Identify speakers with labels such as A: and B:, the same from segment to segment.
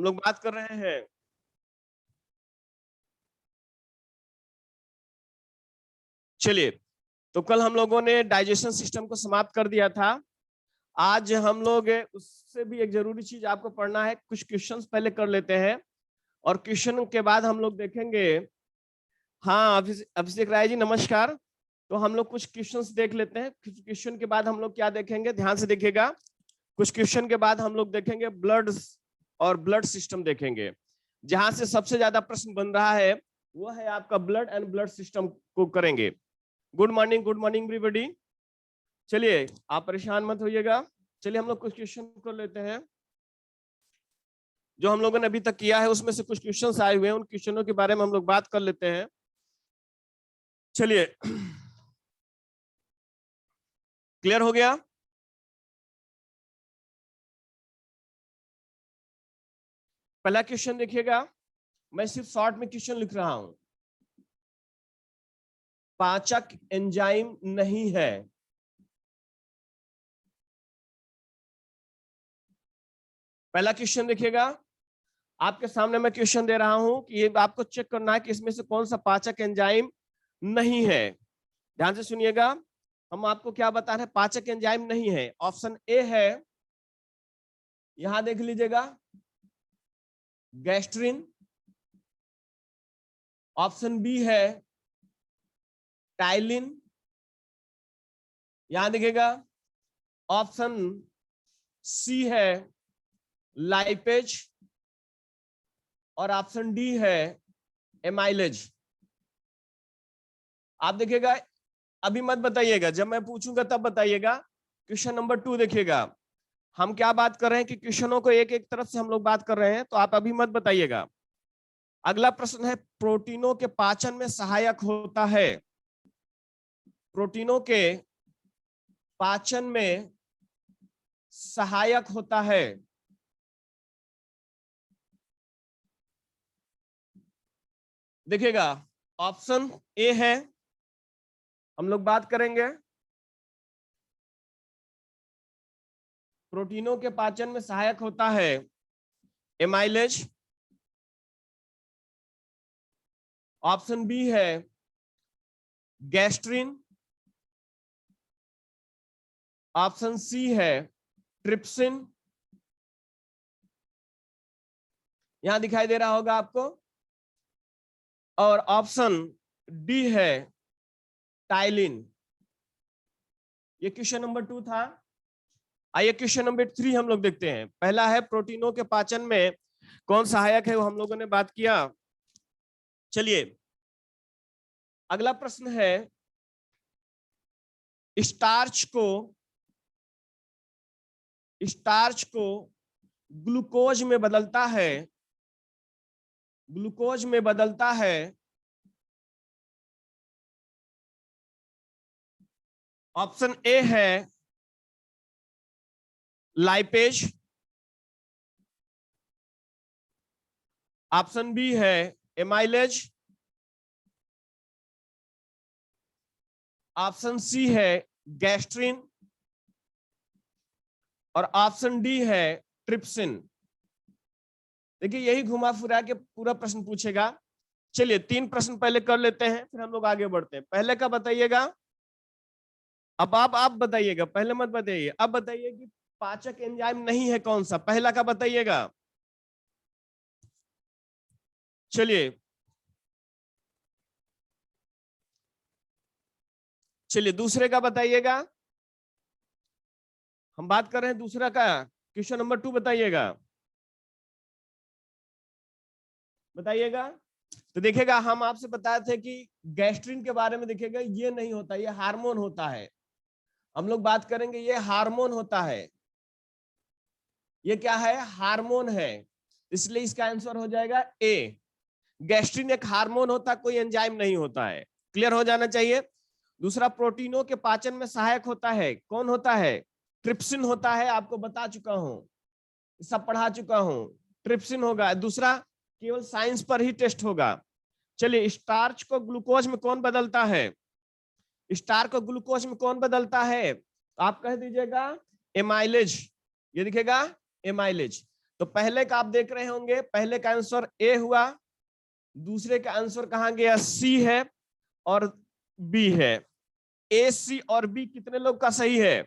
A: हम लोग बात कर रहे हैं चलिए, तो कल हम लोगों ने डाइजेशन सिस्टम को समाप्त कर दिया था। आज हम लोग उससे भी एक जरूरी चीज आपको पढ़ना है, कुछ क्वेश्चंस पहले कर लेते हैं और क्वेश्चन के बाद हम लोग देखेंगे। हाँ, अभिषेक राय जी नमस्कार। तो हम लोग कुछ क्वेश्चंस देख लेते हैं, क्वेश्चन के बाद हम लोग क्या देखेंगे, ध्यान से देखिएगा। कुछ क्वेश्चन के बाद हम लोग देखेंगे ब्लड और ब्लड सिस्टम देखेंगे। जहां से सबसे ज्यादा प्रश्न बन रहा है वो है आपका ब्लड एंड ब्लड सिस्टम को करेंगे। Good morning everybody. चलिए आप परेशान मत होइएगा। चलिए हम लोग कुछ क्वेश्चन कर लेते हैं जो हम लोगों ने अभी तक किया है, उसमें से कुछ क्वेश्चंस आए हुए हैं, उन क्वेश्चनों के बारे में हम लोग बात कर लेते हैं। चलिए, क्लियर हो गया? पहला क्वेश्चन देखिएगा, मैं सिर्फ शॉर्ट में क्वेश्चन लिख रहा हूं। पाचक एंजाइम नहीं है। पहला क्वेश्चन देखिएगा, आपके सामने मैं क्वेश्चन दे रहा हूं कि ये आपको चेक करना है कि इसमें से कौन सा पाचक एंजाइम नहीं है। ध्यान से सुनिएगा, हम आपको क्या बता रहे हैं, पाचक एंजाइम नहीं है। ऑप्शन ए है, यहां देख लीजिएगा, गैस्ट्रिन। ऑप्शन बी है टाइलिन, यहां देखिएगा। ऑप्शन सी है लाइपेज और ऑप्शन डी है एमाइलेज। आप देखिएगा, अभी मत बताइएगा, जब मैं पूछूंगा तब बताइएगा। क्वेश्चन नंबर 2 देखिएगा, हम क्या बात कर रहे हैं कि क्वेश्चनों को एक एक तरफ से हम लोग बात कर रहे हैं, तो आप अभी मत बताइएगा। अगला प्रश्न है, प्रोटीनों के पाचन में सहायक होता है। प्रोटीनों के पाचन में सहायक होता है। देखिएगा, ऑप्शन ए है, हम लोग बात करेंगे प्रोटीनों के पाचन में सहायक होता है एमाइलेज। ऑप्शन बी है गैस्ट्रिन। ऑप्शन सी है ट्रिप्सिन, यहां दिखाई दे रहा होगा आपको। और ऑप्शन डी है टाइलिन। ये क्वेश्चन नंबर 2 था। आइए क्वेश्चन नंबर 3 हम लोग देखते हैं। पहला है प्रोटीनों के पाचन में कौन सहायक है, वो हम लोगों ने बात किया। चलिए अगला प्रश्न है, स्टार्च को ग्लूकोज में बदलता है। ग्लूकोज में बदलता है ऑप्शन ए है लाइपेज। ऑप्शन बी है एमाइलेज। ऑप्शन सी है गैस्ट्रिन और ऑप्शन डी है ट्रिप्सिन। देखिए यही घुमा फिरा के पूरा प्रश्न पूछेगा। चलिए 3 प्रश्न पहले कर लेते हैं, फिर हम लोग आगे बढ़ते हैं। पहले का बताइएगा, अब आप बताइएगा, पहले मत बताइए, अब बताइए कि पाचक एंजाइम नहीं है कौन सा, पहला का बताइएगा। चलिए दूसरे का बताइएगा। हम बात कर रहे हैं दूसरा का, क्वेश्चन नंबर 2 बताइएगा। तो देखिएगा, हम आपसे बताए थे कि गैस्ट्रिन के बारे में देखिएगा, ये नहीं होता, ये हार्मोन होता है। हम लोग बात करेंगे, ये हार्मोन होता है। ये क्या है, हार्मोन है, इसलिए इसका आंसर हो जाएगा ए। गैस्ट्रिन एक हार्मोन होता, कोई एंजाइम नहीं होता है। क्लियर हो जाना चाहिए। दूसरा, प्रोटीनों के पाचन में सहायक होता है, कौन होता है, ट्रिप्सिन होता है, आपको बता चुका हूं, सब पढ़ा चुका हूं, ट्रिप्सिन होगा। दूसरा केवल साइंस पर ही टेस्ट होगा। चलिए, स्टार्च को ग्लूकोज में कौन बदलता है, स्टार्च को ग्लूकोज में कौन बदलता है, आप कह दीजिएगा एमाइलेज। ये दिखेगा एमाइलेज। तो पहले का आप देख रहे होंगे, पहले का आंसर ए हुआ, दूसरे का आंसर कहां गया, सी है और बी है। ए, सी और बी कितने लोग का सही है,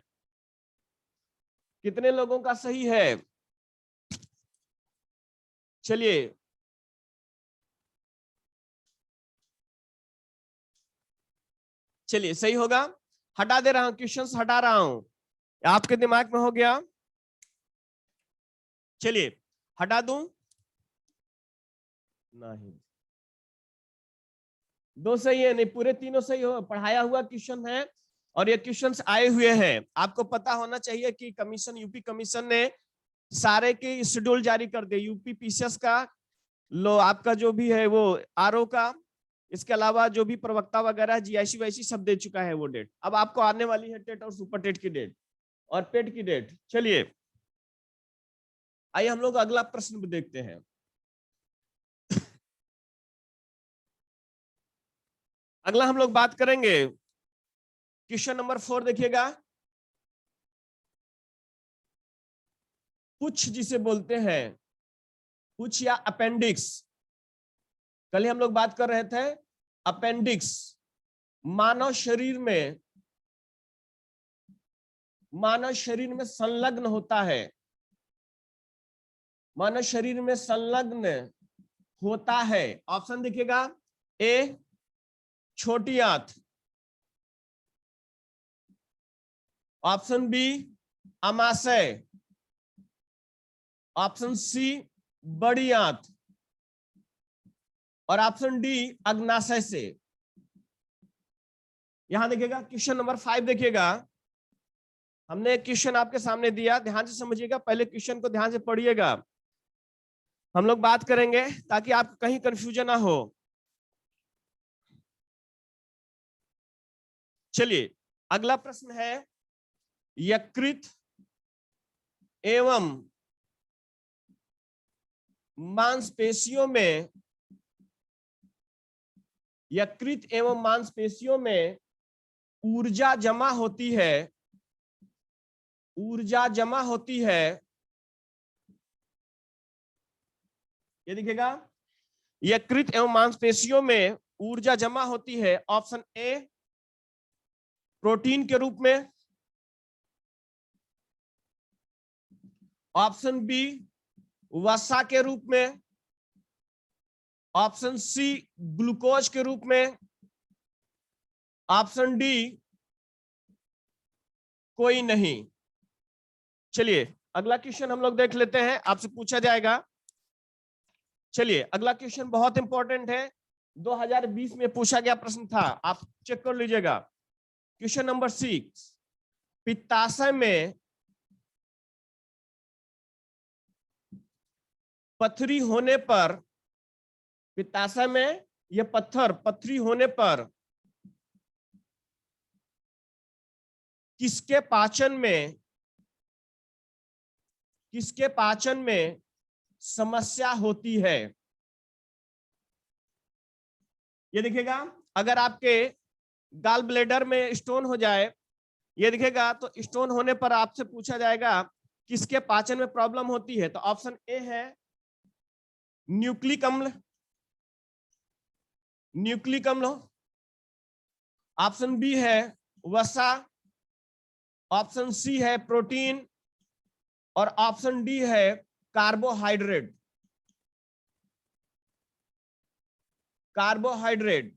A: कितने लोगों का सही है? चलिए चलिए, सही होगा। हटा दे रहा हूं, क्वेश्चंस हटा रहा हूं, आपके दिमाग में हो गया। चलिए हटा दूं, नहीं दो सही है, नहीं पूरे तीनों सही हो, पढ़ाया हुआ क्वेश्चन है और ये क्वेश्चंस आए हुए हैं। आपको पता होना चाहिए कि कमीशन, यूपी कमीशन ने सारे के शेड्यूल जारी कर दिए, यूपी पीसीएस का, लो आपका जो भी है वो आरओ का, इसके अलावा जो भी प्रवक्ता वगैरह जीआईसी वाईसी सब दे चुका है वो डेट। अब आपको आने वाली है टेट और सुपर टेट की डेट और पेट की डेट। चलिए आइए हम लोग अगला प्रश्न देखते हैं। अगला हम लोग बात करेंगे क्वेश्चन नंबर 4, देखिएगा। पुच्छ जिसे बोलते हैं, पुच्छ या अपेंडिक्स, कल ही हम लोग बात कर रहे थे। अपेंडिक्स मानव शरीर में, मानव शरीर में संलग्न होता है, मानव शरीर में संलग्न होता है। ऑप्शन देखिएगा, ए छोटी आंत, ऑप्शन बी अमाशय, ऑप्शन सी बड़ी आंत और ऑप्शन डी अग्नाशय से। यहां देखिएगा क्वेश्चन नंबर 5 देखिएगा, हमने क्वेश्चन आपके सामने दिया, ध्यान से समझिएगा, पहले क्वेश्चन को ध्यान से पढ़िएगा, हम लोग बात करेंगे ताकि आपको कहीं कंफ्यूजन ना हो। चलिए अगला प्रश्न है, यकृत एवं मांसपेशियों में, यकृत एवं मांसपेशियों में ऊर्जा जमा होती है, ऊर्जा जमा होती है, ये देखिएगा, यकृत एवं मांसपेशियों में ऊर्जा जमा होती है। ऑप्शन ए प्रोटीन के रूप में, ऑप्शन बी वसा के रूप में, ऑप्शन सी ग्लूकोज के रूप में, ऑप्शन डी कोई नहीं। चलिए अगला क्वेश्चन हम लोग देख लेते हैं, आपसे पूछा जाएगा। चलिए अगला क्वेश्चन बहुत इंपॉर्टेंट है, 2020 में पूछा गया प्रश्न था, आप चेक कर लीजिएगा। क्वेश्चन नंबर 6, पित्ताशय में पथरी होने पर, पित्ताशय में यह पथरी होने पर किसके पाचन में समस्या होती है? ये देखिएगा, अगर आपके गाल ब्लेडर में स्टोन हो जाए, ये दिखेगा, तो स्टोन होने पर आपसे पूछा जाएगा किसके पाचन में प्रॉब्लम होती है। तो ऑप्शन ए है न्यूक्लिक अम्ल, न्यूक्लिक अम्ल, ऑप्शन बी है वसा, ऑप्शन सी है प्रोटीन और ऑप्शन डी है कार्बोहाइड्रेट। कार्बोहाइड्रेट,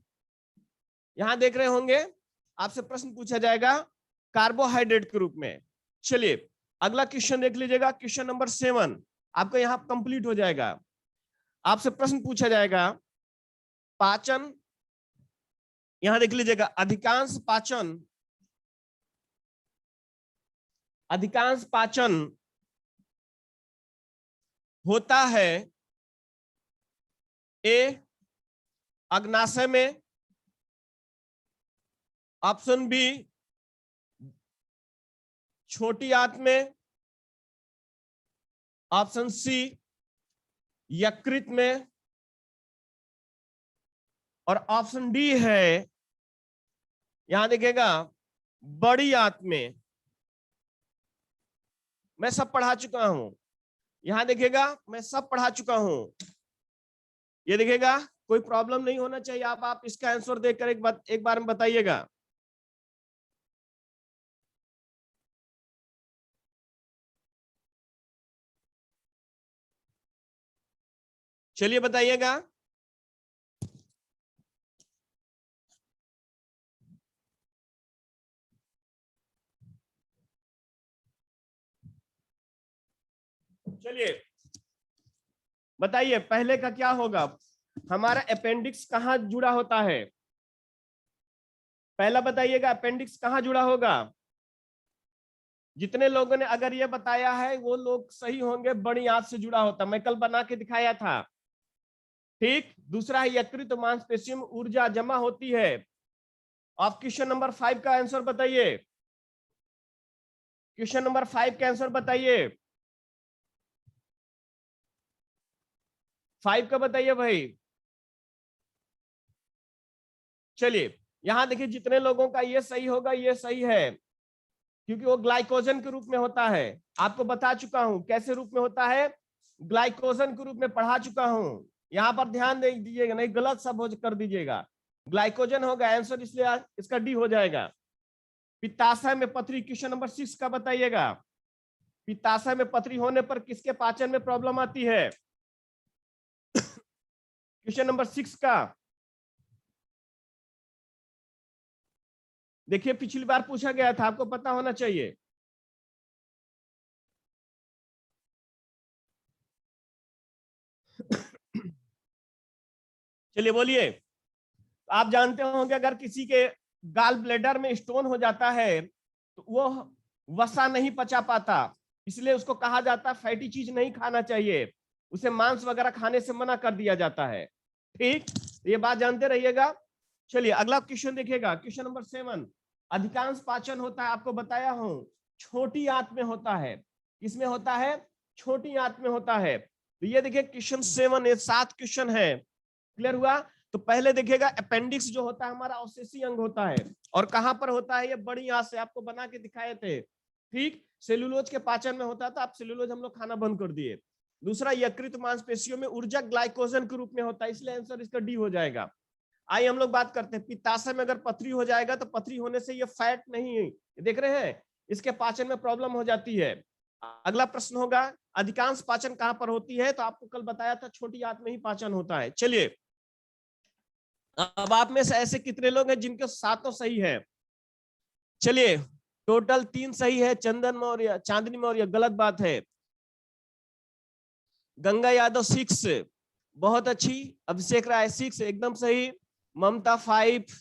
A: यहां देख रहे होंगे आपसे प्रश्न पूछा जाएगा कार्बोहाइड्रेट के रूप में। चलिए अगला क्वेश्चन देख लीजिएगा, क्वेश्चन नंबर 7 आपका यहां कंप्लीट हो जाएगा। आपसे प्रश्न पूछा जाएगा पाचन, यहां देख लीजिएगा, अधिकांश पाचन होता है ए अग्नाशय में, ऑप्शन बी छोटी आंत में, ऑप्शन सी यकृत में और ऑप्शन डी है, यहां देखिएगा, बड़ी आंत में। मैं सब पढ़ा चुका हूं, यहां देखिएगा मैं सब पढ़ा चुका हूं, ये देखिएगा कोई प्रॉब्लम नहीं होना चाहिए। आप इसका आंसर देखकर एक बार में बताइएगा। चलिए बताइएगा। चलिए बताइए पहले का क्या होगा। हमारा अपेंडिक्स कहाँ जुड़ा होता है, पहला बताइएगा अपेंडिक्स कहाँ जुड़ा होगा। जितने लोगों ने अगर ये बताया है वो लोग सही होंगे, बड़ी आंत से जुड़ा होता, मैं कल बना के दिखाया था। ठीक, दूसरा है यकृत मांसपेशियों में ऊर्जा जमा होती है। आप क्वेश्चन नंबर 5 का आंसर बताइए, क्वेश्चन नंबर 5 का आंसर बताइए, 5 का बताइए भाई। चलिए यहां देखिए जितने लोगों का ये सही होगा ये सही है, क्योंकि वो ग्लाइकोजन के रूप में होता है। आपको बता चुका हूं कैसे रूप में होता है, ग्लाइकोजन के रूप में पढ़ा चुका हूं। यहां पर ध्यान दे दीजिएगा, नहीं गलत सब कर दीजिएगा। ग्लाइकोजन होगा आंसर, इसलिए इसका डी हो जाएगा। पित्ताशय में पथरी, क्वेश्चन नंबर 6 का बताइएगा। पित्ताशय में पथरी होने पर किसके पाचन में प्रॉब्लम आती है, क्वेश्चन नंबर 6 का। देखिए पिछली बार पूछा गया था, आपको पता होना चाहिए। चलिए बोलिए। आप जानते होंगे अगर किसी के गाल ब्लेडर में स्टोन हो जाता है तो वो वसा नहीं पचा पाता, इसलिए उसको कहा जाता है फैटी चीज नहीं खाना चाहिए, उसे मांस वगैरह खाने से मना कर दिया जाता है। ठीक, ये बात जानते रहिएगा। चलिए अगला क्वेश्चन देखिएगा, क्वेश्चन नंबर 7। अधिकांश पाचन होता है, आपको बताया हूं, छोटी आंत में होता है। किसमें होता है, छोटी आंत में होता है। तो ये देखिए क्वेश्चन 7, ये 7 क्वेश्चन है। क्लियर हुआ। तो पहले देखिएगा अपेंडिक्स जो होता है हमारा अवशेषी अंग होता है, और कहां पर होता है, ये बड़ी आंत से आपको बना के दिखाए थे। ठीक, सेलुलोज के पाचन में होता था, आप सेलुलोज हम लोग खाना बंद कर दिए। दूसरा यकृत मांसपेशियों में ऊर्जा ग्लाइकोजन के रूप में होता है, इसलिए आंसर इसका डी हो जाएगा। आइए हम लोग बात करते हैं, पित्ताशय में अगर पथरी हो जाएगा तो पथरी होने से ये फैट नहीं, देख रहे हैं, इसके पाचन में प्रॉब्लम हो जाती है। अगला प्रश्न होगा अधिकांश पाचन कहां पर होती है, तो आपको कल बताया था छोटी आंत में ही पाचन होता है। चलिए अब आप में से ऐसे कितने लोग हैं जिनके सातों सही है। चलिए टोटल 3 सही है, चंदन मौर्य, चांदनी मौर्य गलत बात है, गंगा यादव 6 बहुत अच्छी, अभिषेक राय 6 एकदम सही, ममता 5,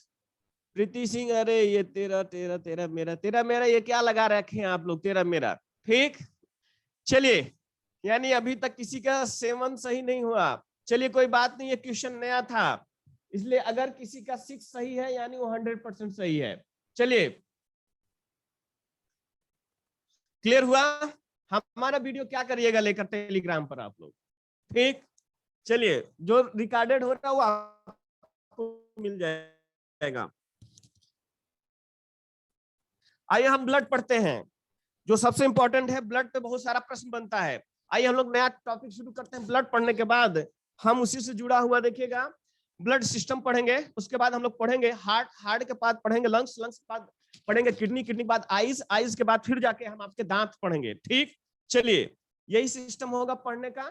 A: प्रीति सिंह, अरे ये तेरा तेरा तेरा मेरा तेरा मेरा ये क्या लगा रखे हैं आप लोग, तेरा मेरा। ठीक, चलिए यानी अभी तक किसी का 7 सही नहीं हुआ। चलिए कोई बात नहीं, ये क्वेश्चन नया था, इसलिए अगर किसी का 6 सही है यानी वो 100% सही है। चलिए क्लियर हुआ। हमारा वीडियो क्या करिएगा लेकर टेलीग्राम पर आप लोग। ठीक, चलिए जो रिकॉर्डेड हो रहा है वो आपको मिल जाएगा। आइए हम ब्लड पढ़ते हैं, जो सबसे इंपॉर्टेंट है। ब्लड पे बहुत सारा प्रश्न बनता है। आइए हम लोग नया टॉपिक शुरू करते हैं। ब्लड पढ़ने के बाद हम उसी से जुड़ा हुआ देखिएगा ब्लड सिस्टम पढ़ेंगे, उसके बाद हम लोग पढ़ेंगे हार्ट, हार्ट के बाद पढ़ेंगे लंग्स, लंग्स के बाद पढ़ेंगे किडनी, किडनी के बाद आईज, आईज के बाद फिर जाके हम आपके दांत पढ़ेंगे। ठीक, चलिए यही सिस्टम होगा पढ़ने का।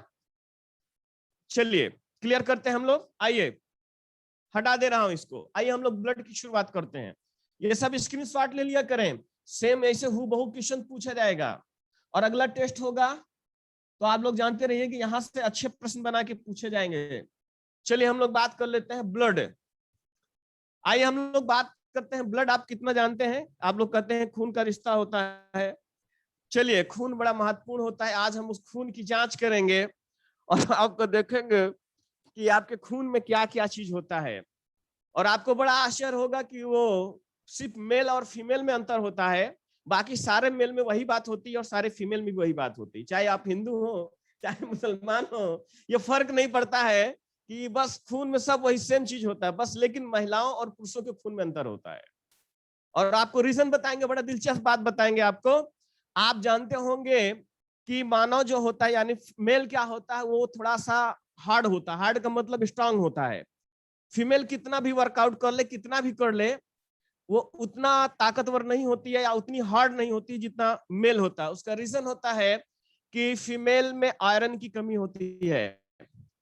A: चलिए क्लियर करते हैं हम लोग। आइए हटा दे रहा हूं इसको। आइए हम लोग ब्लड की शुरुआत करते हैं। ये सब स्क्रीनशॉट ले लिया करें, सेम ऐसे हूबहू क्वेश्चन पूछा जाएगा। और अगला टेस्ट होगा तो आप लोग जानते रहिए कि यहां से अच्छे प्रश्न बना के पूछे जाएंगे। चलिए हम लोग बात कर लेते हैं ब्लड। आइए हम लोग बात करते हैं ब्लड। आप कितना जानते हैं, आप लोग कहते हैं खून का रिश्ता होता है। चलिए खून बड़ा महत्वपूर्ण होता है, आज हम उस खून की जांच करेंगे और आपको देखेंगे कि आपके खून में क्या क्या चीज होता है। और आपको बड़ा आश्चर्य होगा कि वो सिर्फ मेल और फीमेल में अंतर होता है, बाकी सारे मेल में वही बात होती है और सारे फीमेल में भी वही बात होती है। चाहे आप हिंदू हो चाहे मुसलमान हो, ये फर्क नहीं पड़ता है कि बस खून में सब वही सेम चीज होता है बस, लेकिन महिलाओं और पुरुषों के खून में अंतर होता है। और आपको रीजन बताएंगे, बड़ा दिलचस्प बात बताएंगे आपको। आप जानते होंगे कि मानव जो होता है यानी मेल क्या होता है, वो थोड़ा सा हार्ड होता है। हार्ड का मतलब स्ट्रांग होता है। फीमेल कितना भी वर्कआउट कर ले, कितना भी कर ले, वो उतना ताकतवर नहीं होती है या उतनी हार्ड नहीं होती जितना मेल होता है। उसका रीजन होता है कि फीमेल में आयरन की कमी होती है,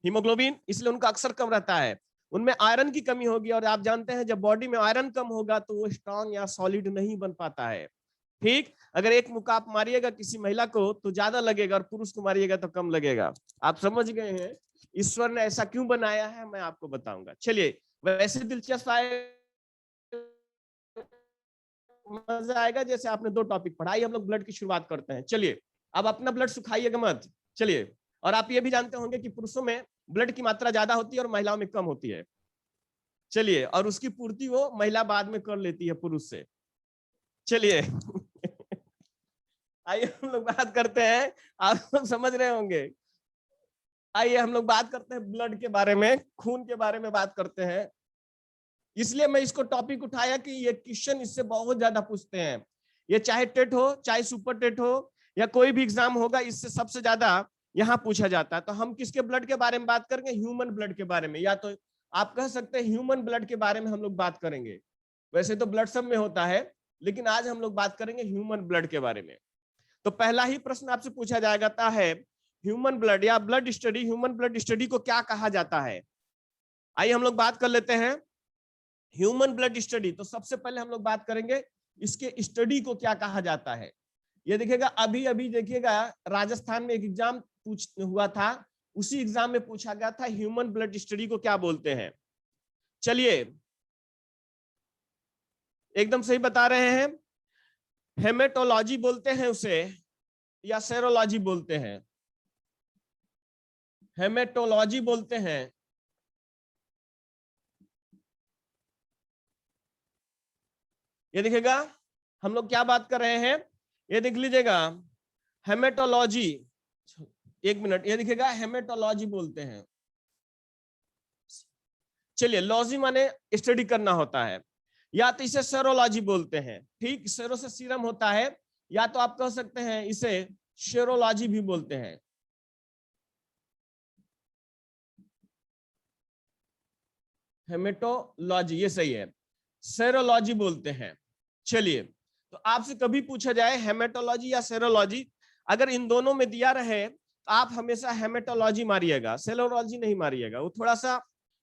A: हीमोग्लोबिन, इसलिए उनका अक्सर कम रहता है। उनमें आयरन की कमी होगी, और आप जानते हैं जब बॉडी में आयरन कम होगा तो वो स्ट्रांग या सॉलिड नहीं बन पाता है। ठीक, अगर एक मुक्का आप मारिएगा किसी महिला को तो ज्यादा लगेगा, और पुरुष को मारिएगा तो कम लगेगा। आप समझ गए हैं ईश्वर ने ऐसा क्यों बनाया है, मैं आपको बताऊंगा। चलिए, वैसे दिलचस्प आए, मजा आएगा जैसे आपने 2 टॉपिक पढ़ाई। हम लोग ब्लड की शुरुआत करते हैं। चलिए, अब अपना ब्लड सुखाइएगा मत। चलिए, और आप ये भी जानते होंगे कि पुरुषों में ब्लड की मात्रा ज्यादा होती है और महिलाओं में कम होती है। चलिए, और उसकी पूर्ति वो महिला बाद में कर लेती है पुरुष से। चलिए आइए हम लोग बात करते हैं, आप लोग समझ रहे होंगे। आइए हम लोग बात करते हैं ब्लड के बारे में, खून के बारे में बात करते हैं। इसलिए मैं इसको टॉपिक उठाया कि ये क्वेश्चन इससे बहुत ज्यादा पूछते हैं। ये चाहे टेट हो, चाहे सुपर टेट हो, या कोई भी एग्जाम होगा, इससे सबसे ज्यादा यहाँ पूछा जाता है। तो हम किसके ब्लड के बारे में बात करेंगे? ह्यूमन ब्लड के बारे में, या तो आप कह सकते हैं ह्यूमन ब्लड के बारे में हम लोग बात करेंगे। वैसे तो ब्लड सब में होता है, लेकिन आज हम लोग बात करेंगे ह्यूमन ब्लड के बारे में। तो पहला ही प्रश्न आपसे पूछा जाएगा है ह्यूमन ब्लड या blood study, human blood study को क्या कहा जाता है? आइए हम लोग बात कर लेते हैं ह्यूमन ब्लड स्टडी। तो सबसे पहले हम लोग बात करेंगे इसके स्टडी को क्या कहा जाता है। ये देखिएगा, अभी अभी देखिएगा राजस्थान में एक एग्जाम हुआ था, उसी एग्जाम में पूछा गया था ह्यूमन ब्लड स्टडी को क्या बोलते हैं। चलिए, एकदम सही बता रहे हैं, हेमेटोलॉजी बोलते हैं उसे, या सेरोलॉजी बोलते हैं? हेमेटोलॉजी बोलते हैं। ये देखिएगा, हम लोग क्या बात कर रहे हैं, ये देख लीजिएगा, हेमेटोलॉजी। एक मिनट, ये देखिएगा हेमेटोलॉजी बोलते हैं। चलिए, लॉजी माने स्टडी करना होता है, या तो इसे सेरोलॉजी बोलते हैं। ठीक, सेरो से सीरम होता है, या तो आप कह सकते हैं इसे शेरोलॉजी भी बोलते हैं। हेमेटोलॉजी ये सही है, सेरोलॉजी बोलते हैं। चलिए, तो आपसे कभी पूछा जाए हेमेटोलॉजी या सेरोलॉजी, अगर इन दोनों में दिया रहे तो आप हमेशा हेमेटोलॉजी मारिएगा, सेरोलॉजी नहीं मारिएगा, वो थोड़ा सा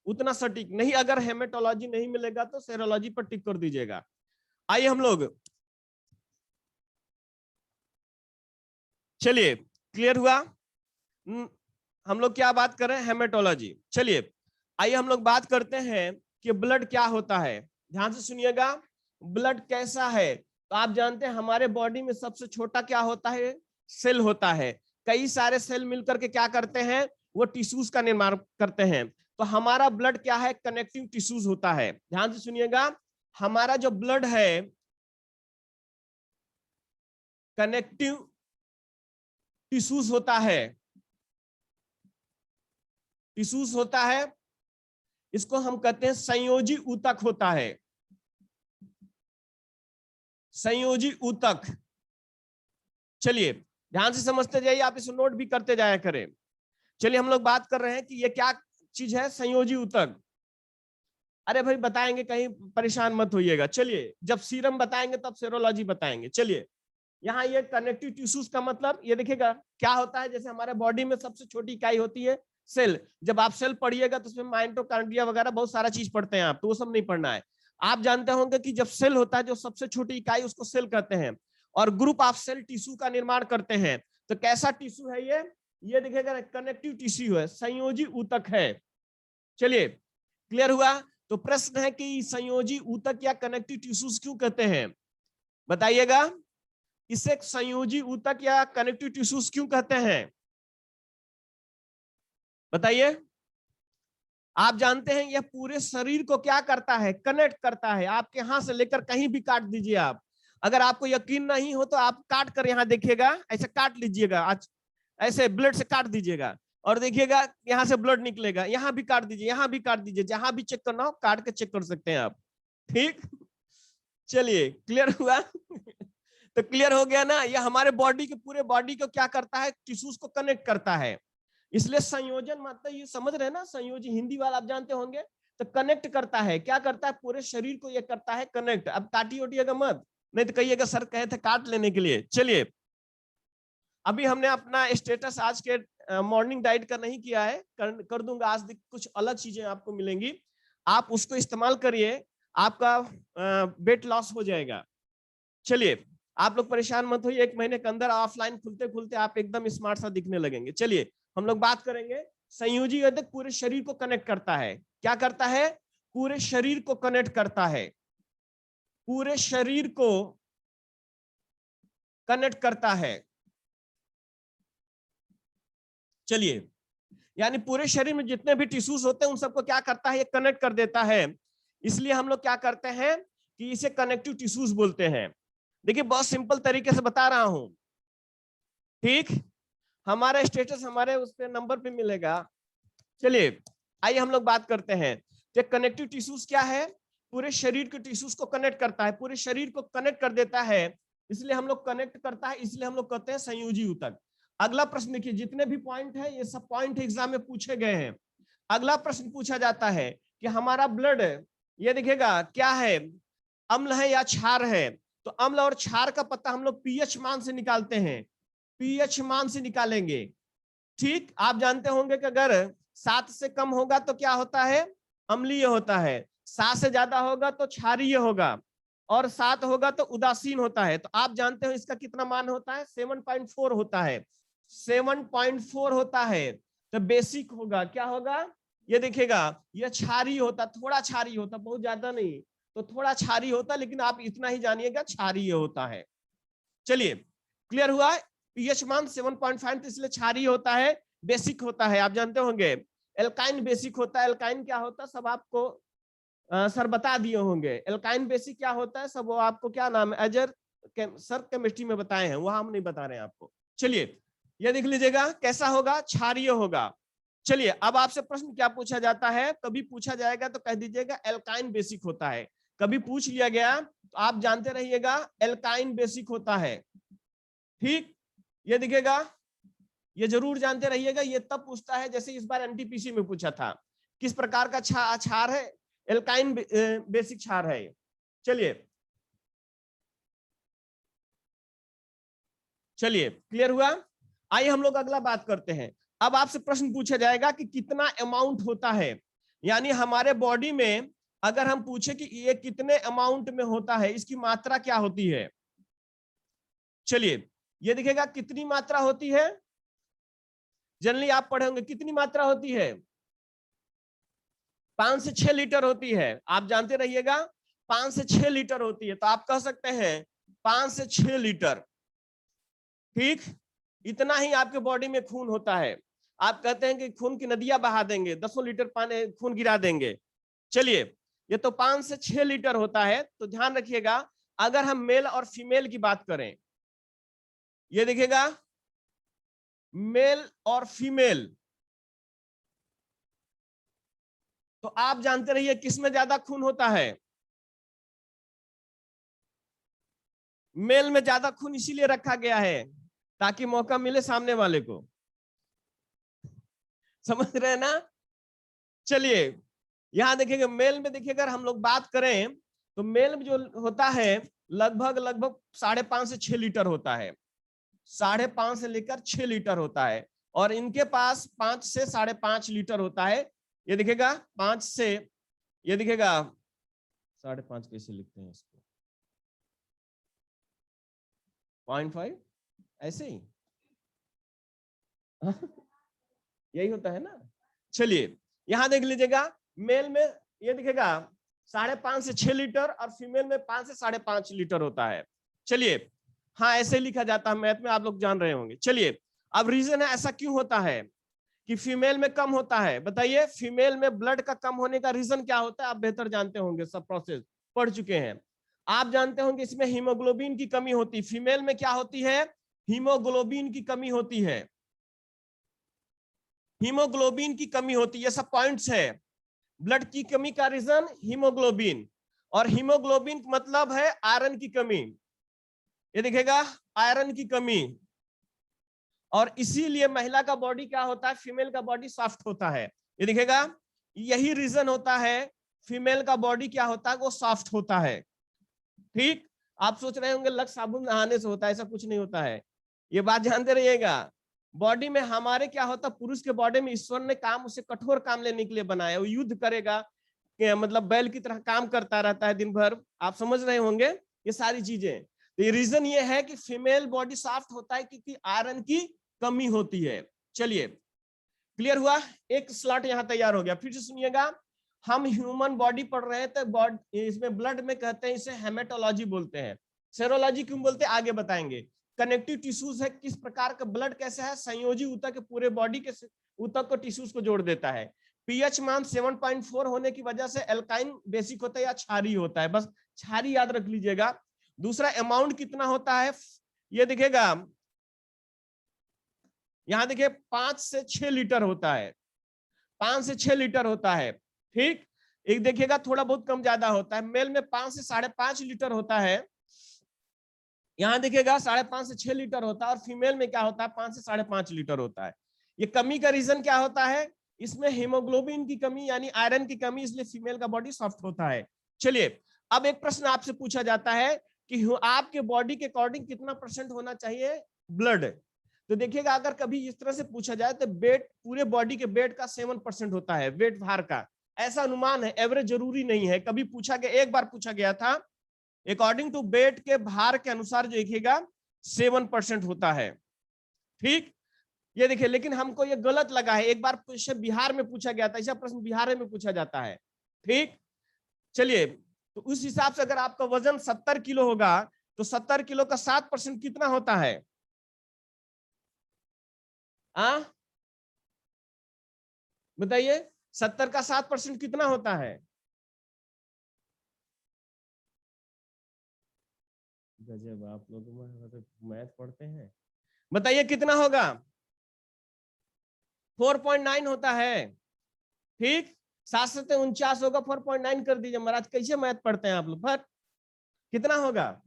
A: उतना सटीक नहीं। अगर हेमेटोलॉजी नहीं मिलेगा तो सेरोलॉजी पर टिक कर दीजिएगा। आइए हम लोग, चलिए क्लियर हुआ, हम लोग क्या बात कर रहे हैं, हेमेटोलॉजी। चलिए, आइए हम लोग बात करते हैं कि ब्लड क्या होता है। ध्यान से सुनिएगा, ब्लड कैसा है। तो आप जानते हैं हमारे बॉडी में सबसे छोटा क्या होता है, सेल होता है। कई सारे सेल मिलकर के क्या करते हैं, वो टिश्यूज का निर्माण करते हैं। तो हमारा ब्लड क्या है, कनेक्टिव टिश्यूज होता है। ध्यान से सुनिएगा, हमारा जो ब्लड है कनेक्टिव टिश्यूज होता है, टिश्यूज होता है, इसको हम कहते हैं संयोजी ऊतक होता है, संयोजी ऊतक। चलिए ध्यान से समझते जाइए, आप इसे नोट भी करते जाया करें। चलिए, हम लोग बात कर रहे हैं कि ये क्या चीज है, संयोजी ऊतक। अरे भाई बताएंगे, कहीं परेशान मत होइएगा। चलिए, जब सीरम बताएंगे तब सेरोलॉजी बताएंगे। चलिए, यहाँ ये कनेक्टिव टिश्यूज का मतलब ये देखिएगा क्या होता है, जैसे हमारे बॉडी में सबसे छोटी इकाई होती है सेल। जब आप सेल पढ़िएगा तो उसमें माइटोकॉन्ड्रिया वगैरह बहुत सारा चीज पढ़ते हैं आप, तो वो सब नहीं पढ़ना है। आप जानते होंगे कि जब सेल होता है, जो सबसे छोटी इकाई, उसको सेल कहते हैं, और ग्रुप ऑफ सेल टिश्यू का निर्माण करते हैं। तो कैसा टिश्यू है ये देखिएगा कनेक्टिव टिश्यू है, संयोजी ऊतक है। चलिए, क्लियर हुआ। तो प्रश्न है कि संयोजी ऊतक या कनेक्टिव टिश्यूज क्यों कहते हैं, बताइएगा। इसे संयोजी ऊतक या कनेक्टिव टिश्यूज क्यों कहते हैं, बताइए। आप जानते हैं यह पूरे शरीर को क्या करता है, कनेक्ट करता है। आपके हाथ से लेकर कहीं भी काट दीजिए आप, अगर आपको यकीन नहीं हो तो आप काट कर यहाँ देखिएगा, ऐसे काट लीजिएगा, आज ऐसे ब्लड से काट दीजिएगा और देखिएगा यहाँ से ब्लड निकलेगा। यहाँ भी काट दीजिए, यहाँ भी काट दीजिए, जहां भी चेक करना हो काट के चेक कर सकते हैं आप। ठीक, चलिए क्लियर हुआ। तो क्लियर हो गया ना, ये हमारे बॉडी के पूरे बॉडी को क्या करता है, टिश्यूज को कनेक्ट करता है। इसलिए संयोजन मतलब ये समझ रहे हैं ना, संयोजन हिंदी वाला आप जानते होंगे, तो कनेक्ट करता है, क्या करता है, पूरे शरीर को ये करता है कनेक्ट। अब काटी ओटिएगा मत, नहीं तो कहिएगा सर कहे थे काट लेने के लिए। चलिए, अभी हमने अपना स्टेटस आज के मॉर्निंग डाइट का नहीं किया है, कर दूंगा आज। कुछ अलग चीजें आपको मिलेंगी, आप उसको इस्तेमाल करिए, आपका वेट लॉस हो जाएगा। चलिए, आप लोग परेशान मत होइए, 1 महीने के अंदर ऑफलाइन खुलते खुलते आप एकदम स्मार्ट सा दिखने लगेंगे। चलिए, हम लोग बात करेंगे, संयोजी वेदक पूरे शरीर को कनेक्ट करता है। क्या करता है, पूरे शरीर को कनेक्ट करता है, पूरे शरीर को कनेक्ट करता है। चलिए, यानी पूरे शरीर में जितने भी टिश्यूज होते हैं उन सबको क्या करता है, ये कनेक्ट कर देता है। इसलिए हम लोग क्या करते हैं कि इसे कनेक्टिव टिश्यूज बोलते हैं। देखिए, बहुत सिंपल तरीके से बता रहा हूं, ठीक। हमारा स्टेटस हमारे उस पे नंबर पे मिलेगा। चलिए, आइए हम लोग बात करते हैं कि कनेक्टिव टिश्यूज क्या है। पूरे शरीर के टिश्यूज को कनेक्ट करता है, पूरे शरीर को कनेक्ट कर देता है, इसलिए हम लोग कनेक्ट करता है, इसलिए हम लोग कहते हैं संयोजी ऊतक। अगला प्रश्न देखिए, जितने भी पॉइंट है ये सब पॉइंट एग्जाम में पूछे गए हैं। अगला प्रश्न पूछा जाता है कि हमारा ब्लड, ये देखिएगा क्या है, अम्ल है या क्षार है। तो अम्ल और क्षार का पता हम लोग पीएच मान से निकालते हैं, पीएच मान से निकालेंगे। ठीक, आप जानते होंगे कि अगर 7 से कम होगा तो क्या होता है, अम्लीय होता है, 7 से ज्यादा होगा तो क्षारीय होगा, और 7 होगा तो उदासीन होता है। तो आप जानते हो इसका कितना मान होता है, 7.4 होता है, 7.4 होता है। तो बेसिक होगा, क्या होगा, ये देखिएगा, ये क्षारीय होता, थोड़ा क्षारीय होता, बहुत ज्यादा नहीं, तो थोड़ा क्षारीय होता, लेकिन आप इतना ही जानिएगा क्षारीय होता है। चलिए, क्लियर हुआ, पीएच मान 7.5, इसलिए क्षारीय होता है, बेसिक होता है। आप जानते होंगे एल्काइन बेसिक होता है। एल्काइन क्या होता है सब आपको सर बता दिए होंगे। एल्काइन बेसिक क्या होता है सब, वो आपको क्या नाम है, अजर सर केमिस्ट्री में बताए हैं, वहां हम नहीं बता रहे हैं आपको। चलिए, ये देख लीजिएगा कैसा होगा, क्षारीय होगा। चलिए, अब आपसे प्रश्न क्या पूछा जाता है, कभी पूछा जाएगा तो कह दीजिएगा एल्काइन बेसिक होता है। कभी पूछ लिया गया तो आप जानते रहिएगा एल्काइन बेसिक होता है। ठीक, ये दिखेगा, ये जरूर जानते रहिएगा। ये तब पूछता है जैसे इस बार एनटीपीसी में पूछा था, किस प्रकार का क्षार है, एल्काइन बेसिक क्षार है। चलिए चलिए, क्लियर हुआ। आइए हम लोग अगला बात करते हैं। अब आपसे प्रश्न पूछा जाएगा कि कितना अमाउंट होता है, यानी हमारे बॉडी में अगर हम पूछे कि ये कितने अमाउंट में होता है, इसकी मात्रा क्या होती है। चलिए, ये दिखेगा कितनी मात्रा होती है, जनरली आप पढ़े होंगे कितनी मात्रा होती है, 5 से 6 लीटर होती है। आप जानते रहिएगा 5 से 6 लीटर होती है। तो आप कह सकते हैं 5 से 6 लीटर। ठीक, इतना ही आपके बॉडी में खून होता है। आप कहते हैं कि खून की नदियां बहा देंगे, 10 लीटर पानी खून गिरा देंगे। चलिए, ये तो 5 से 6 लीटर होता है। तो ध्यान रखिएगा, अगर हम मेल और फीमेल की बात करें, ये देखिएगा मेल और फीमेल, तो आप जानते रहिए किसमें ज्यादा खून होता है, मेल में ज्यादा खून इसीलिए रखा गया है ताकि मौका मिले सामने वाले को। समझ रहे हैं ना। चलिए, यहां देखिएगा मेल में, देखिएगा हम लोग बात करें तो मेल में जो होता है लगभग 5.5 से 6 लीटर होता है, 5.5 से लेकर 6 लीटर होता है। और इनके पास 5 से 5.5 लीटर होता है। ये देखिएगा 5 से, ये देखिएगा 5.5 कैसे लिखते हैं इसको, 0.5 ऐसे ही यही होता है ना। चलिए, यहां देख लीजिएगा मेल में ये दिखेगा 5.5 से 6 लीटर और फीमेल में 5 से 5.5 लीटर होता है। चलिए, हाँ ऐसे लिखा जाता है मैथ में, आप लोग जान रहे होंगे। चलिए, अब रीजन है ऐसा क्यों होता है कि फीमेल में कम होता है, बताइए फीमेल में ब्लड का कम होने का रीजन क्या होता है, आप बेहतर जानते होंगे, सब प्रोसेस पढ़ चुके हैं। आप जानते होंगे इसमें हीमोग्लोबिन की कमी होती है। फीमेल में क्या होती है, हीमोग्लोबिन की कमी होती है, हीमोग्लोबिन की कमी होती है। ये सब पॉइंट्स है। ब्लड की कमी का रीजन हीमोग्लोबिन, और हीमोग्लोबिन मतलब है आयरन की कमी। ये दिखेगा आयरन की कमी, और इसीलिए महिला का बॉडी क्या होता है, फीमेल का बॉडी सॉफ्ट होता है। ये दिखेगा, यही रीजन होता है फीमेल का बॉडी क्या होता है, वो सॉफ्ट होता है। ठीक, आप सोच रहे होंगे लक्स साबुन नहाने से होता है, ऐसा कुछ नहीं होता है, ये बात जानते रहिएगा। बॉडी में हमारे क्या होता है, पुरुष के बॉडी में ईश्वर ने काम उसे कठोर काम लेने के लिए बनाया, वो युद्ध करेगा, मतलब बैल की तरह काम करता रहता है दिन भर, आप समझ रहे होंगे ये सारी चीजें। तो ये रीजन ये है कि फीमेल बॉडी सॉफ्ट होता है क्योंकि आयरन की कमी होती है। चलिए क्लियर हुआ, एक स्लॉट यहाँ तैयार हो गया। फिर से सुनिएगा, हम ह्यूमन बॉडी पढ़ रहे हैं, तो इसमें ब्लड में कहते हैं इसे हेमेटोलॉजी बोलते हैं। सेरोलॉजी क्यों बोलते हैं आगे बताएंगे। कनेक्टिव टिश्यूज है, किस प्रकार का ब्लड कैसा है, संयोजी ऊतक पूरे बॉडी के ऊतक को टिश्यूज को जोड़ देता है। पीएच मान 7.4 होने की वजह से एल्काइन बेसिक होता है या क्षारीय होता है, बस क्षारीय याद रख लीजिएगा। दूसरा अमाउंट कितना होता है, ये दिखेगा, यहां देखिए 5 से 6 लीटर होता है, 5 से 6 लीटर होता है। ठीक, एक देखिएगा थोड़ा बहुत कम ज्यादा होता है, मेल में 5 से 5.5 लीटर होता है, यहां देखिएगा 5.5 से 6 लीटर होता है, और फीमेल में क्या होता है 5 से 5.5 लीटर होता है। ये कमी का रीजन क्या होता है, इसमें हीमोग्लोबिन की कमी यानी आयरन की कमी, इसलिए फीमेल का बॉडी सॉफ्ट होता है। चलिए अब एक प्रश्न आपसे पूछा जाता है कि आपके बॉडी के अकॉर्डिंग कितना % होना चाहिए ब्लड। तो देखिएगा अगर कभी इस तरह से पूछा जाए तो वेट, पूरे बॉडी के वेट का 7% होता है, वेट भार का, ऐसा अनुमान है, एवरेज जरूरी नहीं है। कभी पूछा गया, एक बार पूछा गया था, अकॉर्डिंग टू वेट के भार के अनुसार जो देखिएगा 7% होता है। ठीक, ये देखिए, लेकिन हमको ये गलत लगा है, एक बार बिहार में पूछा गया था, ऐसा प्रश्न बिहार में पूछा जाता है। ठीक, चलिए तो उस हिसाब से अगर आपका वजन 70 किलो होगा तो 70 किलो का 7% कितना होता है, बताइए 70 का 7% कितना होता है। गजब, आप लोग मैथ पढ़ते हैं, बताइए कितना होगा, 4.9 होता है। ठीक, 749 होगा, 4.9 कर दीजिए। महाराज कैसे मैथ पढ़ते हैं आप लोग, पर कितना होगा,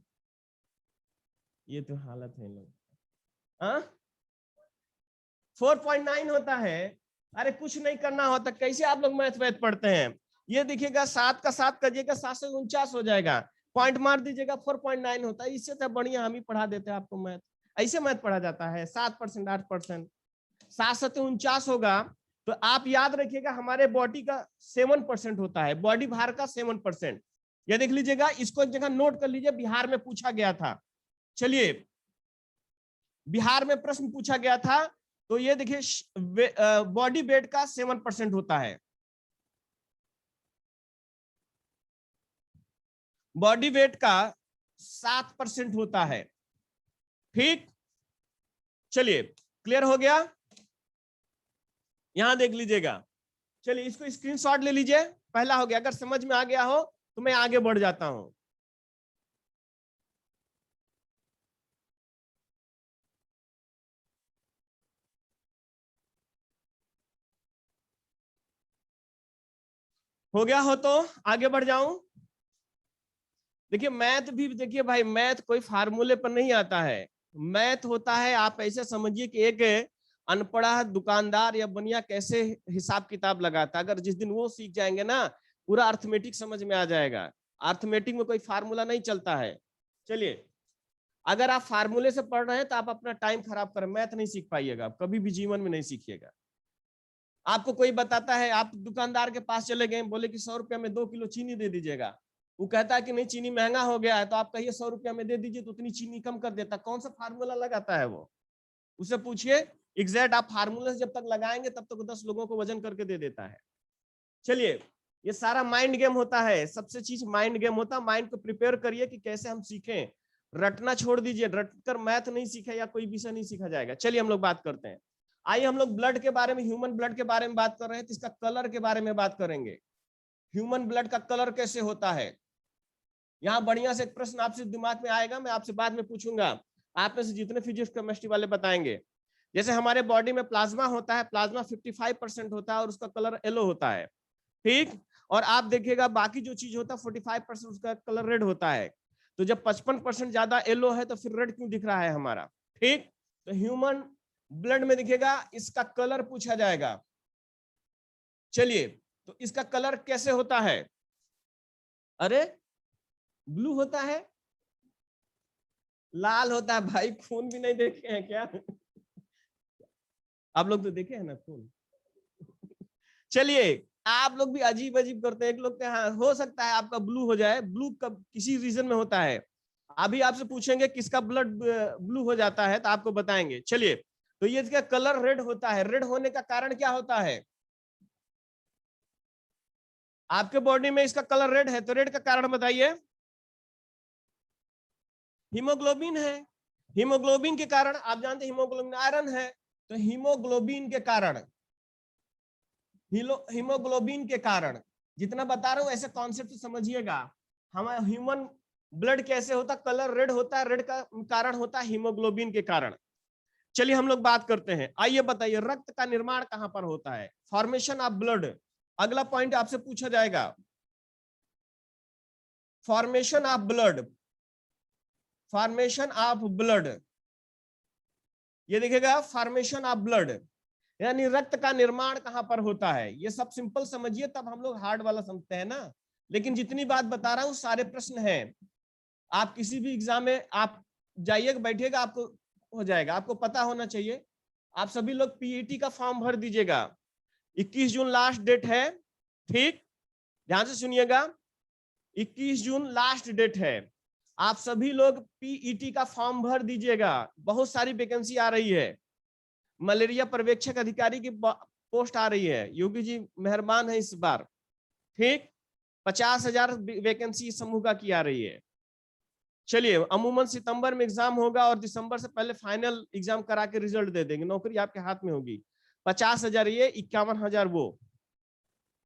A: ये तो हालत है लोग, 4.9 होता है। अरे कुछ नहीं करना होता, कैसे आप लोग मैथ पढ़ते हैं। ये देखिएगा 7 का 7 करिएगा 749 हो जाएगा, पॉइंट मार दीजिएगा, 4.9 होता है। इससे तो बढ़िया हम ही पढ़ा देते हैं आपको मैथ, ऐसे मैथ पढ़ा जाता है। 7%, 8%, 749 होगा। तो आप याद रखिएगा हमारे बॉडी का 7% होता है, बॉडी भार का 7%। ये देख लीजिएगा, इसको एक जगह नोट कर लीजिए, बिहार में पूछा गया था। चलिए बिहार में प्रश्न पूछा गया था, तो ये देखिए बॉडी वेट का 7% होता है, बॉडी वेट का 7% होता है। ठीक, चलिए क्लियर हो गया, यहां देख लीजिएगा। चलिए इसको स्क्रीनशॉट ले लीजिए, पहला हो गया। अगर समझ में आ गया हो तो मैं आगे बढ़ जाता हूं। हो गया हो तो आगे बढ़ जाऊं। देखिए मैथ भी, देखिए भाई मैथ कोई फार्मूले पर नहीं आता है, मैथ होता है, आप ऐसे समझिए कि एक अनपढ़ा दुकानदार या बनिया कैसे हिसाब किताब लगाता है, अगर जिस दिन वो सीख जाएंगे ना पूरा अर्थमेटिक समझ में आ जाएगा। अर्थमेटिक में कोई फार्मूला नहीं चलता है। चलिए अगर आप फार्मूले से पढ़ रहे हैं तो आप अपना टाइम खराब कर, मैथ नहीं सीख पाइएगा, कभी भी जीवन में नहीं सीखिएगा। आपको कोई बताता है, आप दुकानदार के पास चले गए, बोले कि 100 रुपया में 2 किलो चीनी दे दीजिएगा, वो कहता है कि नहीं चीनी महंगा हो गया है, तो आप कहिए 100 रुपया में दे दीजिए, तो उतनी चीनी कम कर देता। कौन सा फार्मूला लगाता है वो, उसे पूछिए एग्जैक्ट। आप फार्मूला जब तक लगाएंगे तब तक 10 लोगों को वजन करके दे देता है। चलिए ये सारा माइंड गेम होता है, सबसे चीज माइंड गेम होता है। माइंड को प्रिपेयर करिए कि कैसे हम सीखें, रटना छोड़ दीजिए, रटकर मैथ नहीं सीखा या कोई विषय नहीं सीखा जाएगा। चलिए हम लोग बात करते हैं, आइए हम लोग ब्लड के बारे में, ह्यूमन ब्लड के बारे में बात कर रहे हैं, तो इसका कलर के बारे में बात करेंगे। ह्यूमन ब्लड का कलर कैसे होता है, यहाँ बढ़िया से एक प्रश्न आपसे दिमाग में आएगा, मैं आपसे बाद में पूछूंगा, आप में से जितने फिजिक्स केमिस्ट्री वाले बताएंगे। जैसे हमारे बॉडी में प्लाज्मा होता है, प्लाज्मा 55% होता है और उसका कलर येलो होता है। ठीक, और आप देखिएगा बाकी जो चीज होता है 45% उसका कलर रेड होता है। तो जब 55% ज्यादा येलो है तो फिर रेड क्यों दिख रहा है हमारा? ठीक, तो ह्यूमन ब्लड में दिखेगा, इसका कलर पूछा जाएगा। चलिए, तो इसका कलर कैसे होता है? अरे ब्लू होता है, लाल होता है। भाई खून भी नहीं देखे हैं क्या? आप लोग तो देखे हैं ना खून। चलिए, आप लोग भी अजीब अजीब करते हैं। एक लोग हाँ, हो सकता है आपका ब्लू हो जाए। ब्लू कब किसी रीजन में होता है? अभी आपसे पूछेंगे किसका ब्लड ब्लू हो जाता है तो आपको बताएंगे। चलिए, तो ये इसका कलर रेड होता है। रेड होने का कारण क्या होता है? आपके बॉडी में इसका कलर रेड है, तो रेड का कारण बताइए। हीमोग्लोबिन है। हीमोग्लोबिन के कारण, आप जानते हैं हीमोग्लोबिन आयरन है, तो हीमोग्लोबिन के कारण, हीमोग्लोबिन के कारण, जितना बता रहा हूं ऐसे कॉन्सेप्ट समझिएगा। हमारा ह्यूमन ब्लड कैसे होता, कलर रेड होता है, रेड का कारण होता है हीमोग्लोबिन के कारण। चलिए हम लोग बात करते हैं। आइए बताइए, रक्त का निर्माण कहां पर होता है? फॉर्मेशन ऑफ ब्लड, अगला पॉइंट आपसे पूछा जाएगा। Formation of blood, formation of blood, ये देखिएगा फॉर्मेशन ऑफ ब्लड, यानी रक्त का निर्माण कहां पर होता है। ये सब सिंपल समझिए, तब हम लोग हार्ड वाला समझते हैं ना। लेकिन जितनी बात बता रहा हूं सारे प्रश्न हैं। आप किसी भी एग्जाम में आप जाइएगा, बैठिएगा, आपको हो जाएगा, आपको पता होना चाहिए। आप सभी लोग पीईटी का फॉर्म भर दीजिएगा। 21 जून लास्ट डेट है। ठीक, ध्यान से सुनिएगा, 21 जून लास्ट डेट है। आप सभी लोग पीईटी का फॉर्म भर दीजिएगा। बहुत सारी वैकेंसी आ रही है। मलेरिया पर्यवेक्षक अधिकारी की पोस्ट आ रही है। योगी जी मेहरबान है इस बार। ठीक, 50,000 वैकेंसी समूह का की आ रही है। चलिए, अमूमन सितंबर में एग्जाम होगा और दिसंबर से पहले फाइनल एग्जाम करा के रिजल्ट दे देंगे। नौकरी आपके हाथ में होगी। 50,000 ये, 51,000 वो।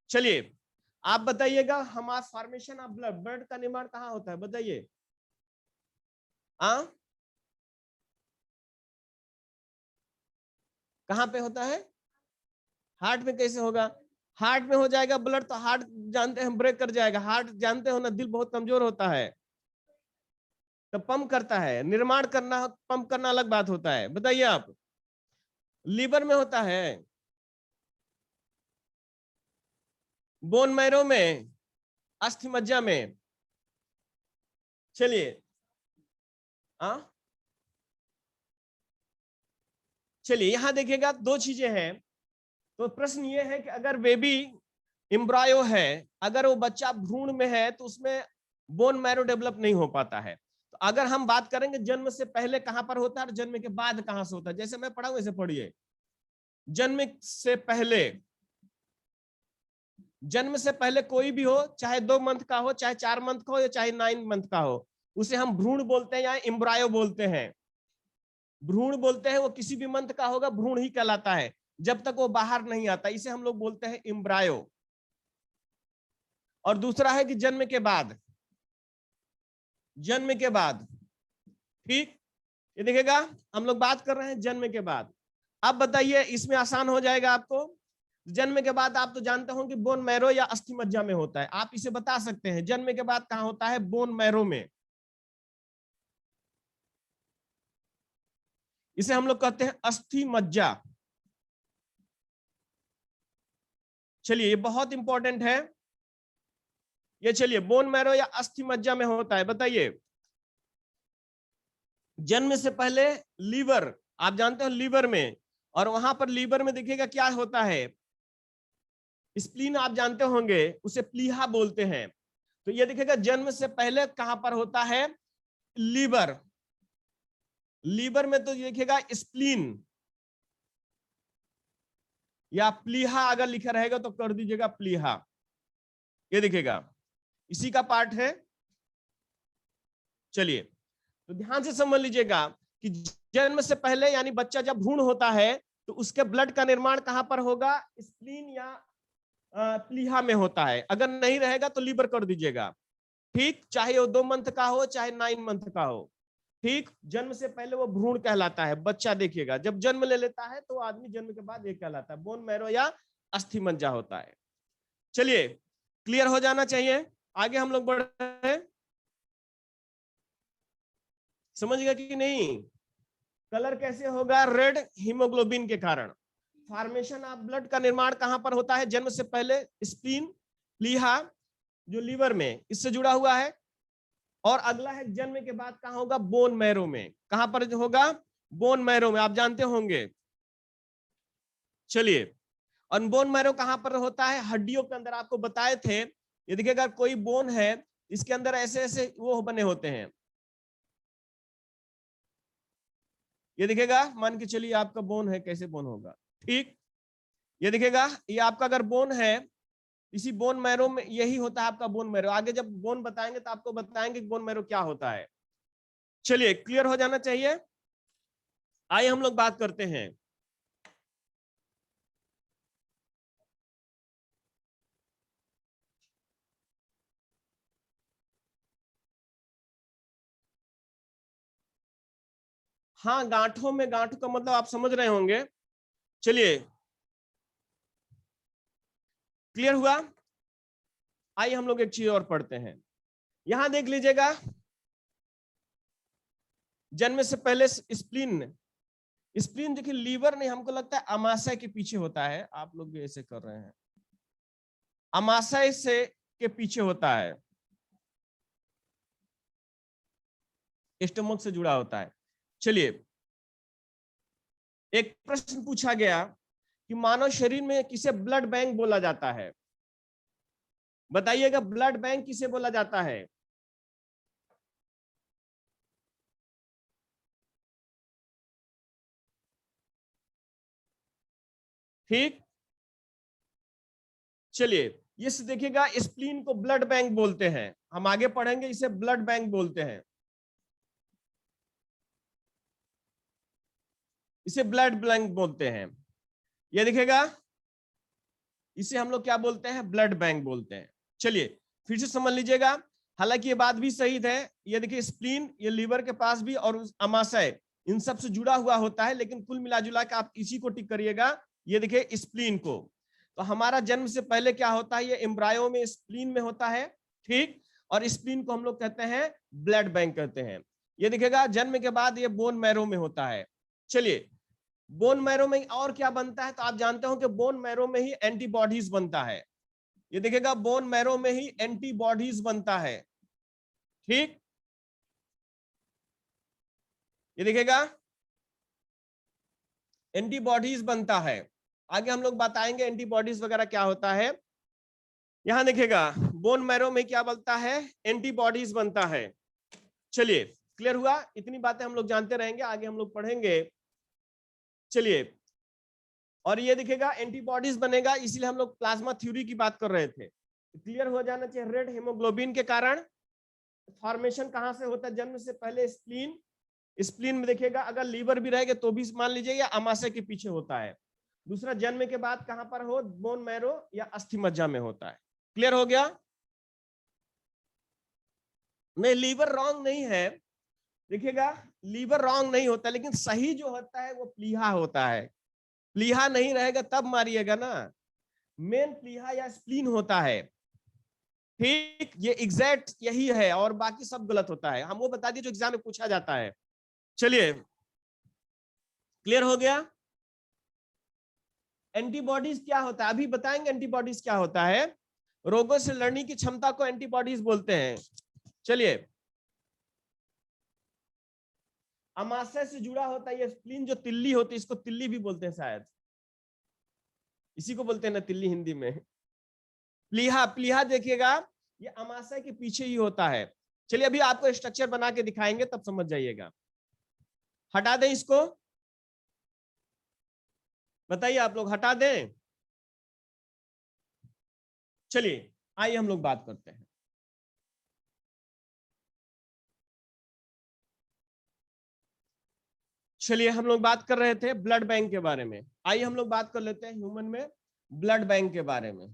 A: चलिए, आप बताइएगा, हमारा फॉर्मेशन ऑफ ब्लड, ब्लड का निर्माण कहाँ होता है बताइए। कहाँ पे होता है? हार्ट में। कैसे होगा? हार्ट में हो जाएगा ब्लड तो हार्ट जानते हैं ब्रेक कर जाएगा। हार्ट जानते हो ना, दिल बहुत कमजोर होता है, तो पंप करता है। निर्माण करना, पंप करना अलग बात होता है। बताइए आप। लीवर में होता है, बोन मैरो में, अस्थि मज्जा में। चलिए, हाँ चलिए, यहां देखिएगा दो चीजें हैं। तो प्रश्न ये है कि अगर बेबी एम्ब्रायो है, अगर वो बच्चा भ्रूण में है, तो उसमें बोन मैरो डेवलप नहीं हो पाता है। तो अगर हम बात करेंगे जन्म से पहले कहां पर होता है और जन्म के बाद कहां से होता है, जैसे मैं पढ़ा हूं वैसे पढ़िए। जन्म से पहले, जन्म से पहले कोई भी हो, चाहे 2 मंथ का हो, चाहे 4 मंथ का हो, या चाहे 9 मंथ का हो, उसे हम भ्रूण बोलते हैं या एम्ब्रायो बोलते हैं। भ्रूण बोलते हैं, वो किसी भी मंथ का होगा, भ्रूण ही कहलाता है जब तक वो बाहर नहीं आता। इसे हम लोग बोलते हैं एम्ब्रायो। और दूसरा है कि जन्म के बाद, जन्म के बाद। ठीक, ये देखिएगा, हम लोग बात कर रहे हैं जन्म के बाद। अब बताइए, इसमें आसान हो जाएगा आपको। जन्म के बाद आप तो जानते हो कि बोन मैरो या अस्थि मज्जा में होता है। आप इसे बता सकते हैं जन्म के बाद कहां होता है? बोन मैरो में। इसे हम लोग कहते हैं अस्थि मज्जा। चलिए, ये बहुत इंपॉर्टेंट है ये। चलिए, बोन मैरो या अस्थि मज्जा में होता है। बताइए, जन्म से पहले लीवर, आप जानते हो लीवर में, और वहां पर लीवर में देखिएगा क्या होता है, स्प्लीन आप जानते होंगे, उसे प्लीहा बोलते हैं। तो ये देखिएगा जन्म से पहले कहां पर होता है? लीवर। लीवर में तो देखिएगा स्प्लीन या प्लीहा, अगर लिखा रहेगा तो कर दीजिएगा प्लीहा। ये देखिएगा इसी का पार्ट है। चलिए, तो ध्यान से समझ लीजिएगा कि जन्म से पहले यानी बच्चा जब भ्रूण होता है तो उसके ब्लड का निर्माण कहां पर होगा? स्प्लीन या प्लीहा में होता है। अगर नहीं रहेगा तो लीवर कर दीजिएगा। ठीक, चाहे वो 2 मंथ का हो, चाहे 9 मंथ का हो। ठीक, जन्म से पहले वो भ्रूण कहलाता है बच्चा। देखिएगा जब जन्म ले लेता है तो आदमी जन्म के बाद एक कहलाता है, बोन मैरो या अस्थि मज्जा होता है। चलिए, क्लियर हो जाना चाहिए। आगे हम लोग बढ़ रहे हैं। समझ गया कि नहीं? कलर कैसे होगा? रेड हीमोग्लोबिन के कारण। फॉर्मेशन ऑफ ब्लड का निर्माण कहां पर होता है? जन्म से पहले स्प्लीन, प्लीहा जो लीवर में, इससे जुड़ा हुआ है। और अगला है जन्म के बाद कहां होगा? बोन मैरो में। कहां पर होगा? बोन मैरो में, आप जानते होंगे। चलिए, और बोन मैरो कहां पर होता है? हड्डियों के अंदर। आपको बताए थे, ये देखिएगा कोई बोन है, इसके अंदर ऐसे ऐसे वो बने होते हैं। ये दिखेगा, मान के चलिए आपका बोन है, कैसे बोन होगा? ठीक, ये दिखेगा, ये आपका अगर बोन है, इसी बोन मैरो में यही होता है आपका बोन मैरो। आगे जब बोन बताएंगे तो आपको बताएंगे बोन मैरो क्या होता है। चलिए, क्लियर हो जाना चाहिए। आइए हम लोग बात करते हैं। हाँ, गांठों में, गांठों का मतलब आप समझ रहे होंगे। चलिए, क्लियर हुआ? आइए हम लोग एक चीज और पढ़ते हैं। यहां देख लीजिएगा, जन्म से पहले स्प्लीन, स्प्लीन देखिए लीवर नहीं, हमको लगता है अमाशय के पीछे होता है। आप लोग भी ऐसे कर रहे हैं, अमाशय से के पीछे होता है, स्टमक से जुड़ा होता है। चलिए, एक प्रश्न पूछा गया कि मानव शरीर में किसे ब्लड बैंक बोला जाता है? बताइएगा, ब्लड बैंक किसे बोला जाता है? ठीक, चलिए, इस देखिएगा, स्प्लीन को ब्लड बैंक बोलते हैं। हम आगे पढ़ेंगे, इसे ब्लड बैंक बोलते हैं, इसे ब्लड बैंक बोलते हैं। ये देखिएगा, इसे हम लोग क्या बोलते हैं? ब्लड बैंक बोलते हैं। चलिए, फिर से समझ लीजिएगा, हालांकि ये बात भी सही है। ये देखिए, स्प्लीन ये लीवर के पास भी और अमाशय इन सब से जुड़ा हुआ होता है, लेकिन कुल मिला जुला के आप इसी को टिक करिएगा। ये देखिए स्प्लीन को, तो हमारा जन्म से पहले क्या होता है? ये एम्ब्रायो में स्प्लीन में होता है। ठीक, और स्प्लीन को हम लोग कहते हैं ब्लड बैंक कहते हैं। ये दिखेगा जन्म के बाद ये बोन मैरो में होता है। चलिए, बोन मैरो में और क्या बनता है? तो आप जानते हो कि बोन मैरो में ही एंटीबॉडीज बनता है। ये देखिएगा, बोन मैरो में ही एंटीबॉडीज बनता है। ठीक, ये देखिएगा, एंटीबॉडीज बनता है। आगे हम लोग बताएंगे एंटीबॉडीज वगैरह क्या होता है। यहां देखिएगा, बोन मैरो में क्या बनता है? एंटीबॉडीज बनता है। चलिए, क्लियर हुआ? इतनी बातें हम लोग जानते रहेंगे, आगे हम लोग पढ़ेंगे। चलिए, और ये दिखेगा एंटीबॉडीज बनेगा, इसलिए हम लोग प्लाज्मा थ्योरी की बात कर रहे थे। क्लियर हो जाना चाहिए। रेड हेमोग्लोबिन के कारण फॉर्मेशन कहां से होता है? जन्म से पहले स्प्लीन, स्प्लीन में देखिएगा, अगर लीवर भी रहेगा तो भी मान लीजिए या अमाशय के पीछे होता है। दूसरा, जन्म के बाद कहां पर हो? बोन मैरो या अस्थि मज्जा में होता है। क्लियर हो गया? नहीं, लीवर रॉन्ग नहीं है। देखिएगा, लीवर रॉन्ग नहीं होता, लेकिन सही जो होता है वो प्लीहा होता है। प्लीहा नहीं रहेगा तब मारिएगा ना, मेन प्लीहा या स्प्लीन होता है। ठीक, ये एग्जैक्ट यही है, और बाकी सब गलत होता है। हम वो बता दिए जो एग्जाम में पूछा जाता है। चलिए, क्लियर हो गया? एंटीबॉडीज क्या होता है अभी बताएंगे। एंटीबॉडीज क्या होता है? रोगों से लड़ने की क्षमता को एंटीबॉडीज बोलते हैं। चलिए, अमाशय से जुड़ा होता है ये स्प्लीन, जो तिल्ली होती है, इसको तिल्ली भी बोलते हैं शायद, इसी को बोलते हैं ना तिल्ली हिंदी में। प्लीहा, प्लीहा देखिएगा, ये अमाशय के पीछे ही होता है। चलिए, अभी आपको स्ट्रक्चर बना के दिखाएंगे, तब समझ जाइएगा। हटा दें इसको, बताइए आप लोग, हटा दें? चलिए, आइए हम लोग बात करते हैं। चलिए, हम लोग बात कर रहे थे ब्लड बैंक के बारे में। आइए हम लोग बात कर लेते हैं ह्यूमन में ब्लड बैंक के बारे में।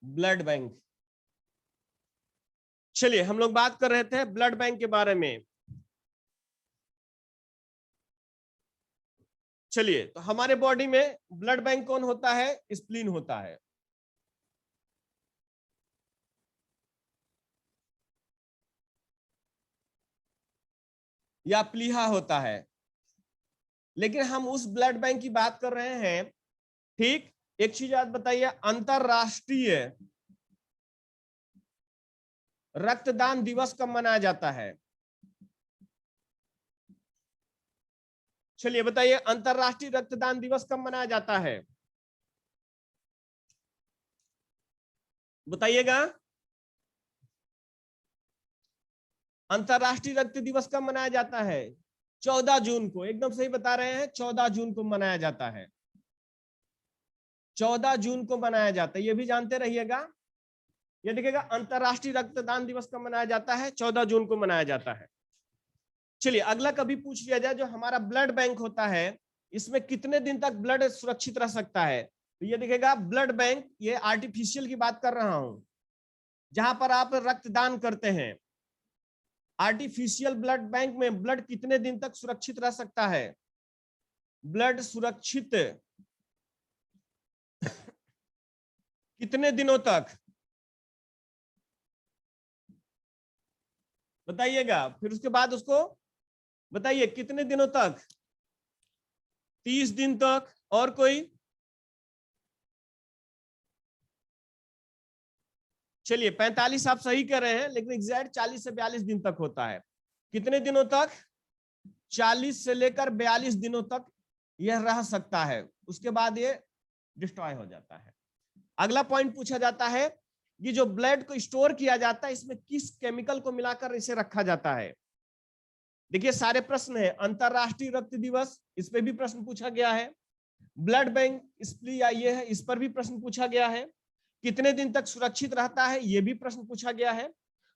A: ब्लड बैंक, चलिए हम लोग बात कर रहे थे ब्लड बैंक के बारे में। चलिए, तो हमारे बॉडी में ब्लड बैंक कौन होता है? स्प्लीन होता है। या प्लीहा होता है, लेकिन हम उस ब्लड बैंक की बात कर रहे हैं। ठीक, एक चीज याद बताइए, अंतरराष्ट्रीय रक्तदान दिवस कब मनाया जाता है? चलिए बताइए, अंतरराष्ट्रीय रक्तदान दिवस कब मनाया जाता है? बताइएगा, अंतरराष्ट्रीय रक्त दिवस कब मनाया जाता है? 14 जून को, एकदम सही बता रहे हैं, 14 जून को मनाया जाता है। 14 जून को मनाया जाता है, ये भी जानते रहिएगा। ये देखिएगा, अंतरराष्ट्रीय रक्तदान दिवस कब मनाया जाता है? 14 जून को मनाया जाता है। चलिए अगला कभी पूछ लिया जाए, जो हमारा ब्लड बैंक होता है, इसमें कितने दिन तक ब्लड सुरक्षित रह सकता है? तो ये देखिएगा, ब्लड बैंक, ये आर्टिफिशियल की बात कर रहा हूं, जहां पर आप रक्तदान करते हैं। आर्टिफिशियल ब्लड बैंक में ब्लड कितने दिन तक सुरक्षित रह सकता है? ब्लड सुरक्षित कितने दिनों तक बताइएगा, फिर उसके बाद उसको बताइए कितने दिनों तक? 30 दिन तक। और कोई? चलिए 45 आप सही कर रहे हैं, लेकिन एग्जैक्ट 40 से 42 दिन तक होता है। कितने दिनों तक? 40 से लेकर 42 दिनों तक यह रह सकता है, उसके बाद ये डिस्ट्रॉय हो जाता है। अगला पॉइंट पूछा जाता है, ये जो ब्लड को स्टोर किया जाता है, इसमें किस केमिकल को मिलाकर इसे रखा जाता है? देखिए सारे प्रश्न है। अंतरराष्ट्रीय रक्त दिवस, इस पे भी प्रश्न पूछा गया है। ब्लड बैंक इसलिए ये है, इस पर भी प्रश्न पूछा गया है। कितने दिन तक सुरक्षित रहता है, ये भी प्रश्न पूछा गया है।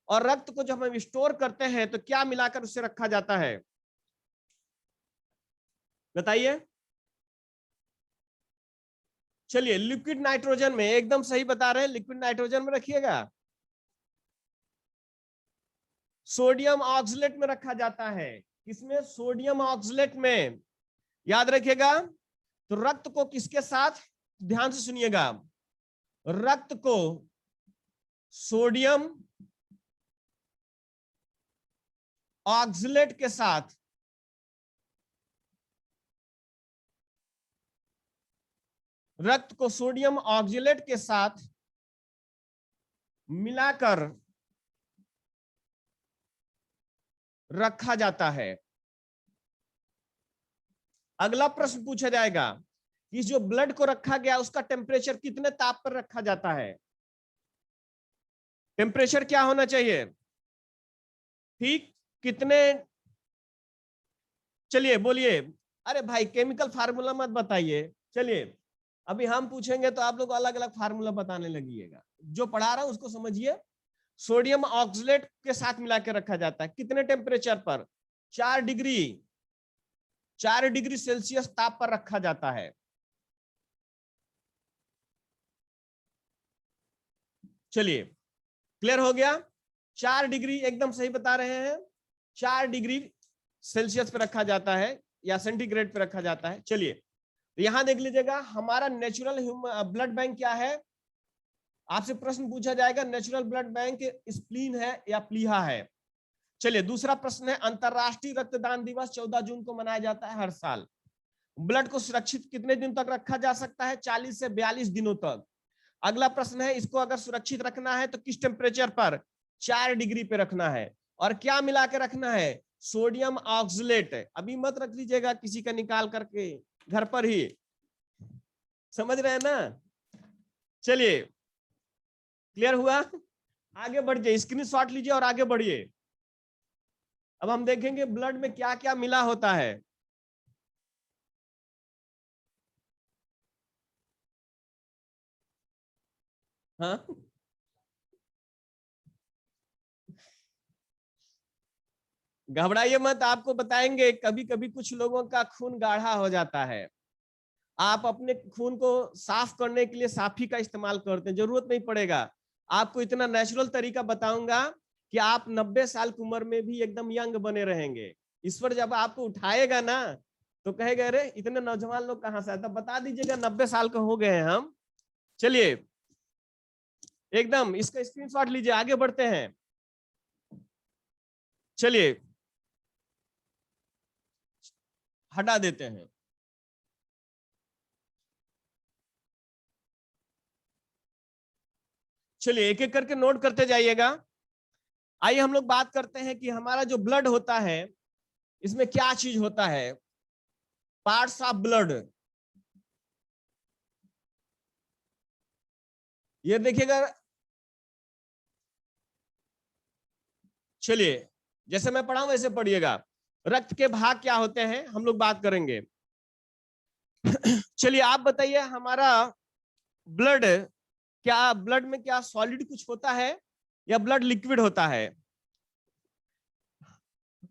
A: और रक्त को जब हम स्टोर करते हैं तो क्या मिलाकर उसे रखा जाता है? बताइए। चलिए लिक्विड नाइट्रोजन में, एकदम सही बता रहे हैं, लिक्विड नाइट्रोजन में रखिएगा। सोडियम ऑक्सलेट में रखा जाता है। किसमें? सोडियम ऑक्सलेट में। याद रखिएगा। तो रक्त को किसके साथ? ध्यान से सुनिएगा, रक्त को सोडियम ऑक्सलेट के साथ रक्त को सोडियम ऑक्सलेट के साथ मिलाकर रखा जाता है। अगला प्रश्न पूछा जाएगा कि जो ब्लड को रखा गया उसका टेम्परेचर कितने ताप पर रखा जाता है? टेम्परेचर क्या होना चाहिए? ठीक, कितने? चलिए बोलिए। अरे भाई केमिकल फार्मूला मत बताइए। चलिए अभी हम पूछेंगे तो आप लोग अलग अलग फार्मूला बताने लगिएगा। जो पढ़ा रहा हूं उसको समझिए। सोडियम ऑक्सलेट के साथ मिला के रखा जाता है। कितने टेम्परेचर पर? 4 डिग्री सेल्सियस ताप पर रखा जाता है। चलिए क्लियर हो गया। 4 डिग्री, एकदम सही बता रहे हैं, 4 डिग्री सेल्सियस पे रखा जाता है या सेंटीग्रेड पे रखा जाता है। चलिए तो यहां देख लीजिएगा, हमारा नेचुरल ब्लड बैंक क्या है? आपसे प्रश्न पूछा जाएगा, नेचुरल ब्लड बैंक स्प्लीन है या प्लीहा है? चलिए दूसरा प्रश्न है, अंतरराष्ट्रीय रक्तदान दिवस 14 जून को मनाया जाता है हर साल। ब्लड को सुरक्षित कितने दिन तक रखा जा सकता है? 40 से 42 दिनों तक। अगला प्रश्न है, इसको अगर सुरक्षित रखना है तो किस टेम्परेचर पर? 4 डिग्री पे रखना है। और क्या मिला के रखना है? Sodium oxalate. अभी मत रख लीजिएगा किसी का निकाल करके, घर पर ही। समझ रहे हैं ना? चलिए क्लियर हुआ। आगे बढ़ जाइए, स्क्रीनशॉट लीजिए और आगे बढ़िए। अब हम देखेंगे ब्लड में क्या क्या मिला होता है। हाँ, घबराइए मत, आपको बताएंगे। कभी कभी कुछ लोगों का खून गाढ़ा हो जाता है, आप अपने खून को साफ करने के लिए साफी का इस्तेमाल करते हैं, जरूरत नहीं पड़ेगा। आपको इतना नेचुरल तरीका बताऊंगा कि आप 90 साल की उम्र में भी एकदम यंग बने रहेंगे। ईश्वर जब आपको उठाएगा ना तो कहेगा अरे इतने नौजवान लोग कहां से आए, तब बता दीजिएगा 90 साल के हो गए हैं हम। चलिए एकदम इसका स्क्रीनशॉट लीजिए, आगे बढ़ते हैं। चलिए हटा देते हैं। चलिए एक एक करके नोट करते जाइएगा। आइए हम लोग बात करते हैं कि हमारा जो ब्लड होता है इसमें क्या चीज होता है। पार्ट्स ऑफ ब्लड, ये देखिएगा। चलिए जैसे मैं पढ़ाऊं वैसे पढ़िएगा। रक्त के भाग क्या होते हैं हम लोग बात करेंगे। चलिए आप बताइए, हमारा ब्लड, क्या ब्लड में क्या सॉलिड कुछ होता है या ब्लड लिक्विड होता है?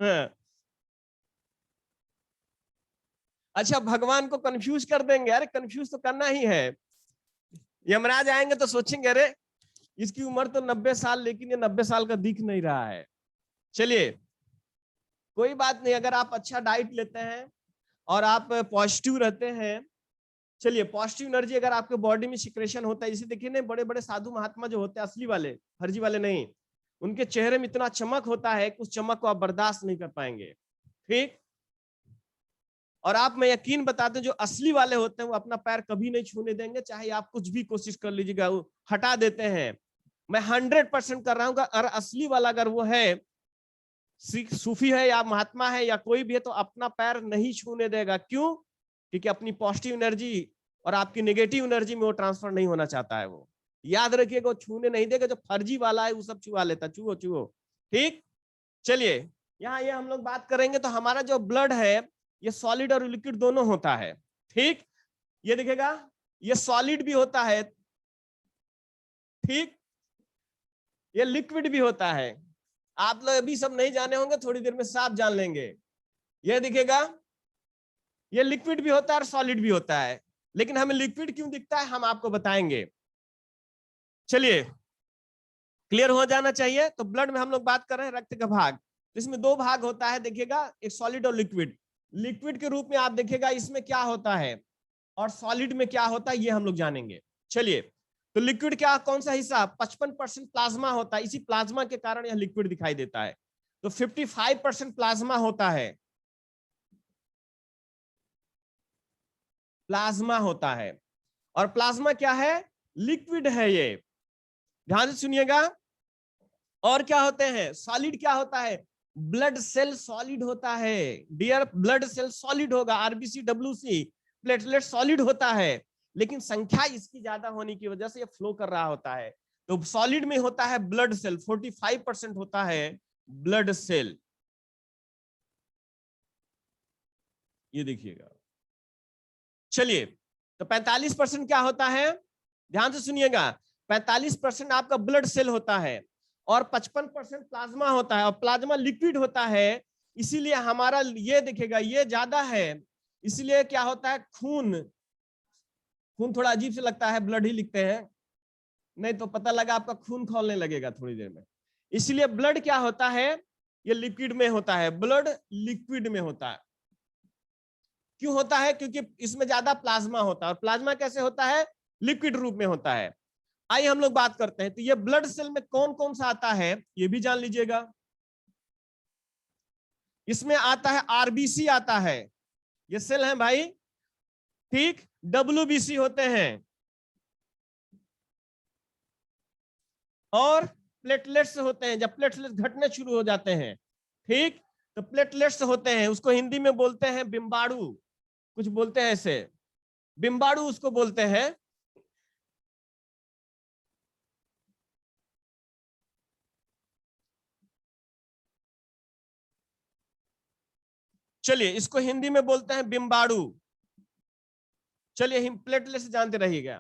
A: हाँ। अच्छा, भगवान को कंफ्यूज कर देंगे। अरे कंफ्यूज तो करना ही है। यमराज आएंगे तो सोचेंगे अरे इसकी उम्र तो 90 साल, लेकिन ये 90 साल का दिख नहीं रहा है। चलिए कोई बात नहीं, अगर आप अच्छा डाइट लेते हैं और आप पॉजिटिव रहते हैं। चलिए पॉजिटिव एनर्जी अगर आपके बॉडी में सिक्रेशन होता है, इसे देखिए ना, बड़े बड़े साधु महात्मा जो होते हैं, असली वाले, फर्जी वाले नहीं, उनके चेहरे में इतना चमक होता है कि उस चमक को आप बर्दाश्त नहीं कर पाएंगे। ठीक। और आप, मैं यकीन बताते हैं, जो असली वाले होते हैं वो अपना पैर कभी नहीं छूने देंगे, चाहे आप कुछ भी कोशिश कर लीजिएगा, वो हटा देते हैं। मैं 100% कर रहा हूँ, अगर असली वाला अगर वो है, सूफी है या महात्मा है या कोई भी है, तो अपना पैर नहीं छूने देगा। क्यों? क्योंकि अपनी पॉजिटिव एनर्जी और आपकी नेगेटिव एनर्जी में वो ट्रांसफर नहीं होना चाहता है। वो याद रखिएगा, वो छूने नहीं देगा। जो फर्जी वाला है वो सब छुआ लेता, छुओ छुओ। ठीक। चलिए यहाँ ये हम लोग बात करेंगे, तो हमारा जो ब्लड है ये सॉलिड और लिक्विड दोनों होता है। ठीक। ये देखिएगा, ये सॉलिड भी होता है, ठीक, ये लिक्विड भी होता है। आप लोग अभी सब नहीं जाने होंगे, थोड़ी देर में साफ जान लेंगे। ये दिखेगा, ये लिक्विड भी होता है और सॉलिड भी होता है, लेकिन हमें लिक्विड क्यों दिखता है हम आपको बताएंगे। चलिए क्लियर हो जाना चाहिए। तो ब्लड में हम लोग बात कर रहे हैं रक्त का भाग, तो इसमें दो भाग होता है, देखिएगा, एक सॉलिड और लिक्विड। लिक्विड के रूप में आप देखिएगा इसमें क्या होता है और सॉलिड में क्या होता है, ये हम लोग जानेंगे। चलिए, तो लिक्विड क्या, कौन सा हिस्सा? 55% प्लाज्मा होता है, इसी प्लाज्मा के कारण यह लिक्विड दिखाई देता है। तो 55% प्लाज्मा होता है, प्लाज्मा होता है। और प्लाज्मा क्या है? लिक्विड है ये, ध्यान से सुनिएगा। और क्या होते हैं? सॉलिड क्या होता है? ब्लड सेल सॉलिड होता है डियर, ब्लड सेल सॉलिड होगा, आरबीसी, डब्ल्यूसी, प्लेटलेट सॉलिड होता है, लेकिन संख्या इसकी ज्यादा होने की वजह से ये फ्लो कर रहा होता है। तो सॉलिड में होता है ब्लड सेल, 45% होता है ब्लड सेल, ये देखिएगा। चलिए, तो 45% क्या होता है? ध्यान से सुनिएगा, 45% आपका ब्लड सेल होता है और 55% प्लाज्मा होता है, और प्लाज्मा लिक्विड होता है। इसीलिए हमारा ये देखिएगा, ये ज्यादा है। इसलिए क्या होता है, खून, खून थोड़ा अजीब से लगता है, ब्लड ही लिखते हैं, नहीं तो पता लगा आपका खून खौलने लगेगा थोड़ी देर में। इसलिए ब्लड क्या होता है, ये लिक्विड में होता है, ब्लड लिक्विड में होता है। क्यों होता है? क्योंकि इसमें ज्यादा प्लाज्मा होता है, और प्लाज्मा कैसे होता है? लिक्विड रूप में होता है। आइए हम लोग बात करते हैं, तो ये ब्लड सेल में कौन कौन सा आता है ये भी जान लीजिएगा। इसमें आता है आरबीसी आता है, ये सेल है भाई, ठीक। डब्ल्यूबीसी होते हैं, और प्लेटलेट्स होते हैं, जब प्लेटलेट्स घटने शुरू हो जाते हैं, ठीक, तो प्लेटलेट्स होते हैं, उसको हिंदी में बोलते हैं बिम्बाणु, कुछ बोलते हैं ऐसे, बिम्बाणु उसको बोलते हैं। चलिए इसको हिंदी में बोलते हैं बिम्बाणु। चलिए प्लेटलेट्स जानते रहिएगा।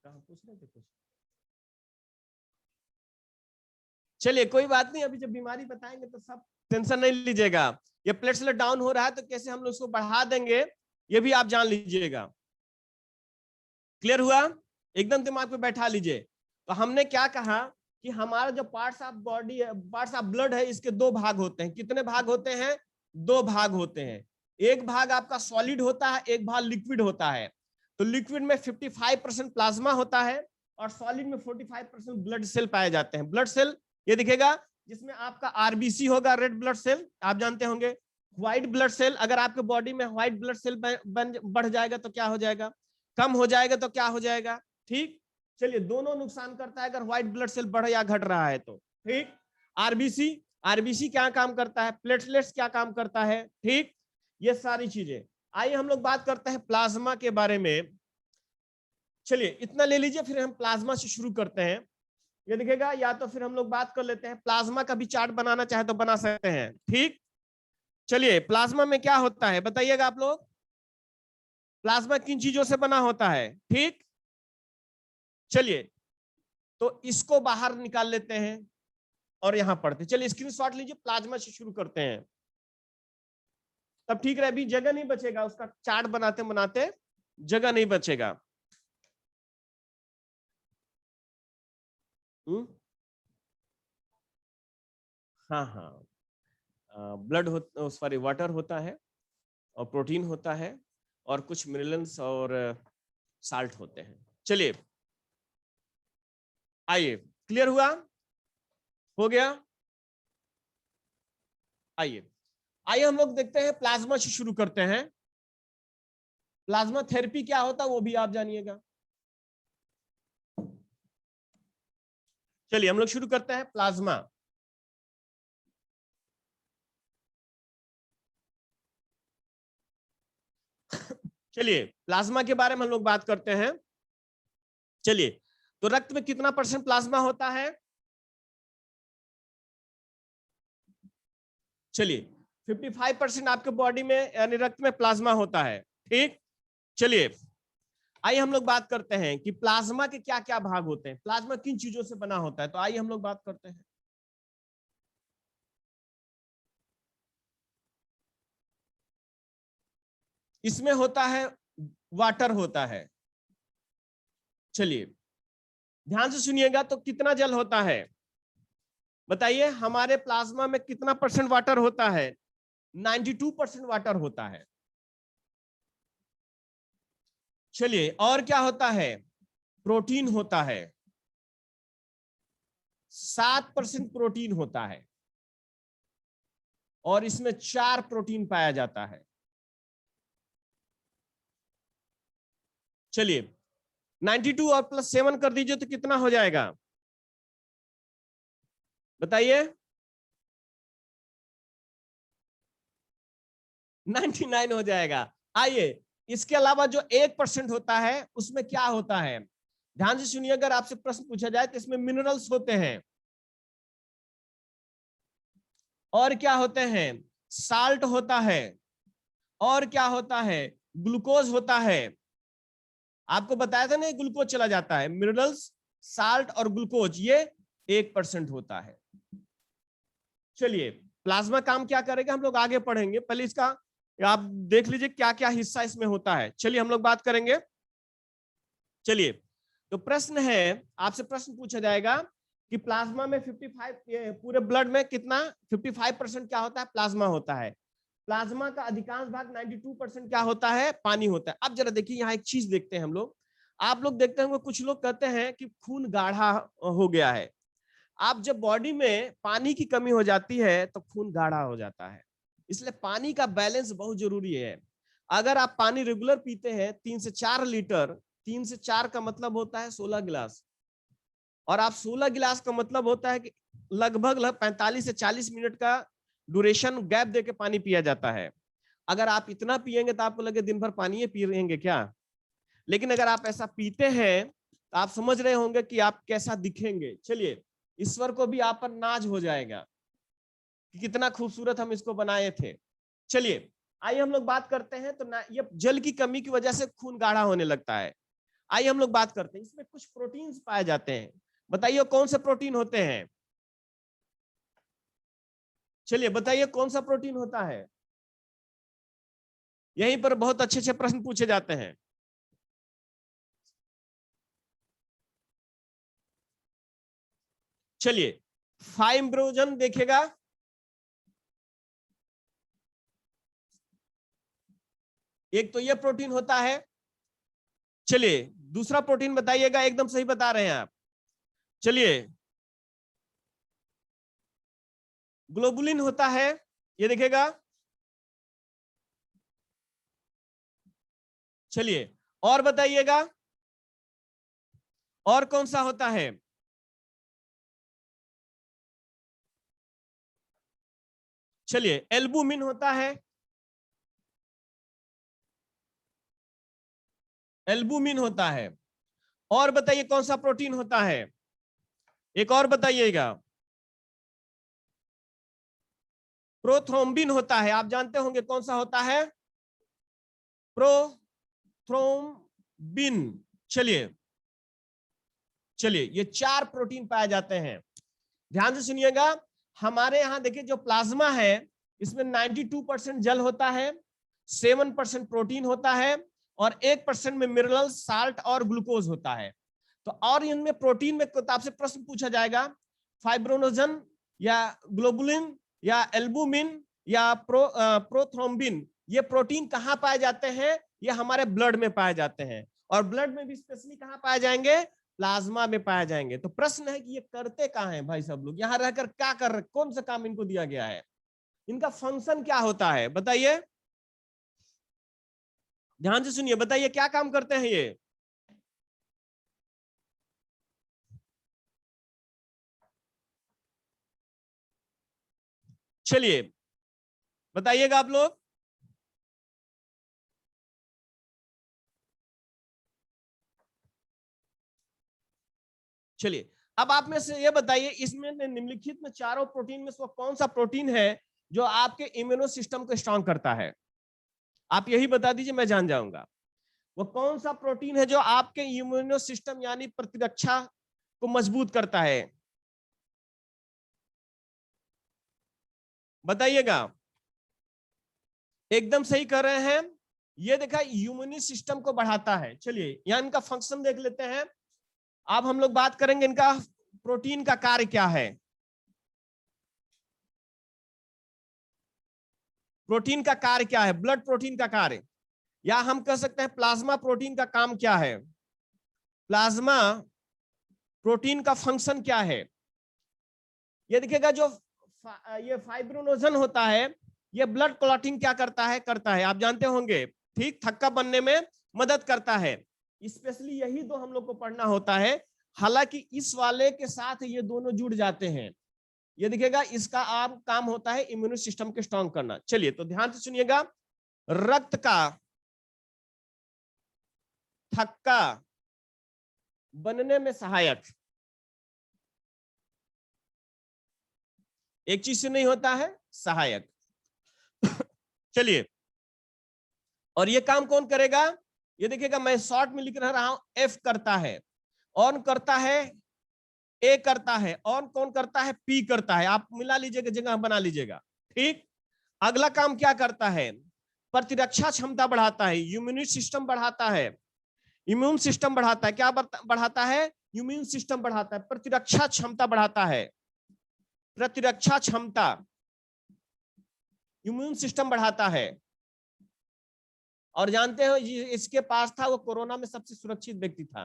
A: पूछ रहे थे कुछ? चलिए कोई बात नहीं, अभी जब बीमारी बताएंगे तो सब टेंशन नहीं लीजिएगा। ये प्लेटलेट डाउन हो रहा है तो कैसे हम लोग उसको बढ़ा देंगे ये भी आप जान लीजिएगा। क्लियर हुआ? एकदम दिमाग पे बैठा लीजिए। तो हमने क्या कहा कि हमारा जो पार्ट्स ऑफ बॉडी है, पार्ट्स ऑफ ब्लड है, इसके दो भाग होते हैं। कितने भाग होते हैं? दो भाग होते हैं। एक भाग आपका सॉलिड होता है, एक भाग लिक्विड होता है। तो लिक्विड में 55% प्लाज्मा होता है और सॉलिड में 45% ब्लड सेल पाए जाते हैं। ब्लड सेल ये दिखेगा, जिसमें आपका आरबीसी होगा, रेड ब्लड सेल, आप जानते होंगे, व्हाइट ब्लड सेल, अगर आपके बॉडी में व्हाइट ब्लड सेल बढ़ जाएगा तो क्या हो जाएगा, कम हो जाएगा तो क्या हो जाएगा, ठीक। चलिए, दोनों नुकसान करता है अगर व्हाइट ब्लड सेल बढ़ या घट रहा है तो, ठीक। आरबीसी, आरबीसी क्या काम करता है, प्लेटलेट्स क्या काम करता है, ठीक, ये सारी चीजें। आइए हम लोग बात करते हैं प्लाज्मा के बारे में। चलिए इतना ले लीजिए, फिर हम प्लाज्मा से शुरू करते हैं। ये दिखेगा, या तो फिर हम लोग बात कर लेते हैं, प्लाज्मा का भी चार्ट बनाना चाहे तो बना सकते हैं, ठीक। चलिए, प्लाज्मा में क्या होता है बताइएगा आप लोग, प्लाज्मा किन चीजों से बना होता है, ठीक। चलिए, तो इसको बाहर निकाल लेते हैं और यहां पढ़ते, चलिए स्क्रीनशॉट लीजिए, प्लाज्मा से शुरू करते हैं, तब ठीक रहे, अभी जगह नहीं बचेगा, उसका चार्ट बनाते बनाते जगह नहीं बचेगा। हाँ हाँ, ब्लड हो, सॉरी वाटर होता है, और प्रोटीन होता है, और कुछ मिनरल्स और साल्ट होते हैं। चलिए, आइए, क्लियर हुआ, हो गया। आइए आइए हम लोग देखते हैं, प्लाज्मा से शुरू करते हैं। प्लाज्मा थेरेपी क्या होता है वो भी आप जानिएगा। चलिए हम लोग शुरू करते हैं प्लाज्मा। चलिए, प्लाज्मा के बारे में हम लोग बात करते हैं। चलिए, तो रक्त में कितना % प्लाज्मा होता है, चलिए 55% आपके बॉडी में यानी रक्त में प्लाज्मा होता है, ठीक। चलिए, आइए हम लोग बात करते हैं कि प्लाज्मा के क्या क्या भाग होते हैं, प्लाज्मा किन चीजों से बना होता है, तो आइए हम लोग बात करते हैं। इसमें होता है, वाटर होता है। चलिए ध्यान से सुनिएगा, तो कितना जल होता है बताइए, हमारे प्लाज्मा में कितना % वाटर होता है, 92% वाटर होता है। चलिए, और क्या होता है, प्रोटीन होता है, 7% प्रोटीन होता है, और इसमें 4 प्रोटीन पाया जाता है। चलिए, 92 और +7 कर दीजिए तो कितना हो जाएगा बताइए, 99 हो जाएगा। आइए, इसके अलावा जो 1% होता है उसमें क्या होता है, ध्यान से सुनिए, अगर आपसे प्रश्न पूछा जाए तो इसमें मिनरल्स होते हैं, और क्या होते हैं, साल्ट होता है, और क्या होता है, ग्लूकोज होता है। आपको बताया था ना, ग्लूकोज चला जाता है, मिनरल्स, साल्ट और ग्लूकोज, ये 1% होता है। चलिए, प्लाज्मा काम क्या करेगा हम लोग आगे पढ़ेंगे, पहले इसका आप देख लीजिए क्या क्या हिस्सा इसमें होता है। चलिए हम लोग बात करेंगे। चलिए, तो प्रश्न है, आपसे प्रश्न पूछा जाएगा कि प्लाज्मा में 55, पूरे ब्लड में कितना 55% क्या होता है, प्लाज्मा होता है। प्लाज्मा का अधिकांश भाग 92% क्या होता है, पानी होता है। अब जरा देखिए, यहाँ एक चीज देखते हैं हम लोग, आप लोग देखते होंगे कुछ लोग कहते हैं कि खून गाढ़ा हो गया है। आप जब बॉडी में पानी की कमी हो जाती है तो खून गाढ़ा हो जाता है, इसलिए पानी का बैलेंस बहुत जरूरी है। अगर आप पानी रेगुलर पीते हैं 3 से 4 लीटर, 3 से 4 का मतलब होता है 16 गिलास, और आप 16 गिलास का मतलब होता है कि लगभग 45 से 40 मिनट का ड्यूरेशन गैप देके पानी पिया जाता है। अगर आप इतना पिएंगे तो आपको लगे दिन भर पानी पी रहेंगे क्या, लेकिन अगर आप ऐसा पीते हैं तो आप समझ रहे होंगे कि आप कैसा दिखेंगे। चलिए, ईश्वर को भी आप पर नाज हो जाएगा कि कितना खूबसूरत हम इसको बनाए थे। चलिए, आइए हम लोग बात करते हैं, तो ना ये जल की कमी की वजह से खून गाढ़ा होने लगता है। आइए हम लोग बात करते हैं, इसमें कुछ प्रोटीन्स पाए जाते हैं, बताइए कौन से प्रोटीन होते हैं, चलिए बताइए कौन सा प्रोटीन होता है, यहीं पर बहुत अच्छे अच्छे प्रश्न पूछे जाते हैं। चलिए, फाइब्रोजन देखेगा, एक तो ये प्रोटीन होता है। चलिए, दूसरा प्रोटीन बताइएगा, एकदम सही बता रहे हैं आप। चलिए, ग्लोबुलिन होता है, ये देखेगा, चलिए और बताइएगा, और कौन सा होता है? चलिए एल्बुमिन होता है, एल्बुमिन होता है। और बताइए कौन सा प्रोटीन होता है? एक और बताइएगा। प्रोथ्रोम्बिन होता है। आप जानते होंगे कौन सा होता है? प्रोथ्रोम्बिन। चलिए चलिए, ये 4 प्रोटीन पाए जाते हैं। ध्यान से सुनिएगा। हमारे यहां देखिए जो प्लाज्मा है इसमें 92% जल होता है, 7% प्रोटीन होता है और 1% में मिनरल साल्ट और ग्लूकोज होता है। तो और इनमें प्रोटीन में आपसे प्रश्न पूछा जाएगा, फाइब्रोनोजन या ग्लोबुलिन या एल्बुमिन या प्रोथ्रोम्बिन, ये प्रोटीन कहाँ पाए जाते हैं? ये हमारे ब्लड में पाए जाते हैं। और ब्लड में भी स्पेशली कहाँ पाए जाएंगे? प्लाज्मा में पाए जाएंगे। तो प्रश्न है कि ये करते कहाँ हैं भाई सब लोग? यहाँ रहकर क्या कर रहे, कौन सा काम इनको दिया गया है? इनका फंक्शन क्या होता है बताइए? ध्यान से सुनिए, बताइए क्या काम करते हैं ये? चलिए बताइएगा आप लोग। चलिए अब आप में से ये बताइए, इसमें निम्नलिखित में चारों प्रोटीन में से वो कौन सा प्रोटीन है जो आपके इम्यूनो सिस्टम को स्ट्रांग करता है? आप यही बता दीजिए, मैं जान जाऊंगा। वो कौन सा प्रोटीन है जो आपके इम्यूनो सिस्टम यानी प्रतिरक्षा को मजबूत करता है? बताइएगा। एकदम सही कर रहे हैं। ये देखा, इम्यूनी सिस्टम को बढ़ाता है। चलिए यहां इनका फंक्शन देख लेते हैं। अब हम लोग बात करेंगे इनका प्रोटीन का कार्य क्या है। प्रोटीन का कार्य क्या है? ब्लड प्रोटीन का कार्य, या हम कह सकते हैं प्लाज्मा प्रोटीन का काम क्या है? प्लाज्मा प्रोटीन का फंक्शन क्या है? ये देखिएगा, जो ये फाइब्रोनोजन होता है, ये ब्लड क्लॉटिंग क्या करता है आप जानते होंगे, ठीक, थक्का बनने में मदद करता है। स्पेशली यही दो हम लोग को पढ़ना होता है। हालांकि इस वाले के साथ ये दोनों जुड़ जाते हैं। ये देखिएगा, इसका आम काम होता है इम्यून सिस्टम को स्ट्रांग करना। चलिए तो ध्यान से सुनिएगा। रक्त का थक्का बनने में सहायक एक चीज से नहीं होता है, सहायक। चलिए, और ये काम कौन करेगा? ये देखिएगा, मैं शॉर्ट में लिख रहा हूं, एफ करता है, ऑन करता है, ए करता है, ऑन कौन करता है? पी करता है। आप मिला लीजिएगा, जगह बना लीजिएगा, ठीक। अगला काम क्या करता है? प्रतिरक्षा क्षमता बढ़ाता है, इम्यून सिस्टम बढ़ाता है। इम्यून सिस्टम बढ़ाता है, क्या बढ़ाता है? इम्यून सिस्टम बढ़ाता है, प्रतिरक्षा क्षमता बढ़ाता है। प्रतिरक्षा क्षमता, इम्यून सिस्टम बढ़ाता है। और जानते हो इसके पास था, वो कोरोना में सबसे सुरक्षित व्यक्ति था,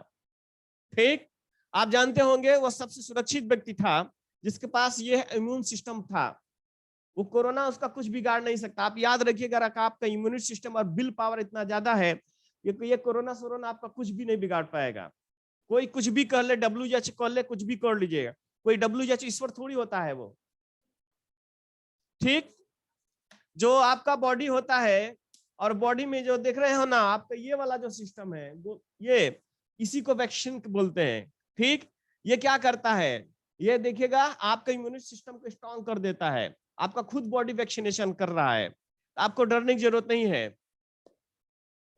A: ठीक। आप जानते होंगे वो सबसे सुरक्षित व्यक्ति था जिसके पास ये इम्यून सिस्टम था। वो कोरोना उसका कुछ बिगाड़ नहीं सकता। आप याद रखिएगा, आपका इम्यून सिस्टम और विल पावर इतना ज्यादा है, ये कोरोना सोरोना आपका कुछ भी नहीं बिगाड़ पाएगा। कोई कुछ भी कर ले, WHO कर ले, कुछ भी कर लीजिएगा, कोई WHO ईश्वर थोड़ी होता है वो, ठीक। जो आपका बॉडी होता है, और बॉडी में जो देख रहे हो ना, आपका ये वाला जो सिस्टम है, ये इसी को वैक्सीन बोलते हैं, ठीक। ये क्या करता है? ये देखिएगा, आपका इम्यून सिस्टम को स्ट्रांग कर देता है। आपका खुद बॉडी वैक्सीनेशन कर रहा है, आपको डरने की जरूरत नहीं है।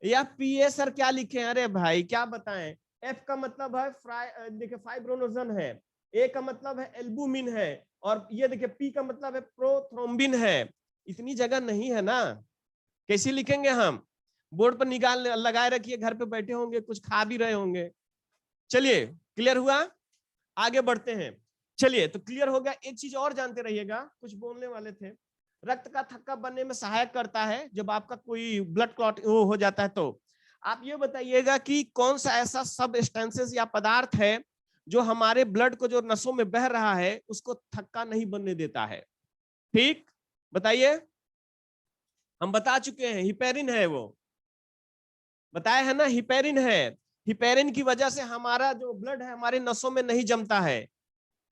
A: या पीए सर क्या लिखे? अरे भाई क्या बताएं। एफ का मतलब है देखिए फाइब्रोनोजन है, ए का मतलब है एल्बुमिन है, और ये देखिए पी का मतलब है प्रोथ्रोम्बिन है। इतनी जगह नहीं है ना, कैसे लिखेंगे हम? बोर्ड पर निकाल लगाए रखिए, घर पे बैठे होंगे, कुछ खा भी रहे होंगे। चलिए क्लियर हुआ, आगे बढ़ते हैं। चलिए तो क्लियर हो गया। एक चीज और जानते रहिएगा, कुछ बोलने वाले थे। रक्त का थक्का बनने में सहायक करता है जब आपका कोई ब्लड क्लॉट हो जाता है। तो आप ये बताइएगा कि कौन सा ऐसा सबस्टेंसेस या पदार्थ है जो हमारे ब्लड को, जो नसों में बह रहा है, उसको थक्का नहीं बनने देता है, ठीक। बताइए। हम बता चुके हैं, हिपेरिन है वो। बताया है ना, हिपेरिन है। हिपेरिन की वजह से हमारा जो ब्लड है हमारे नसों में नहीं जमता है।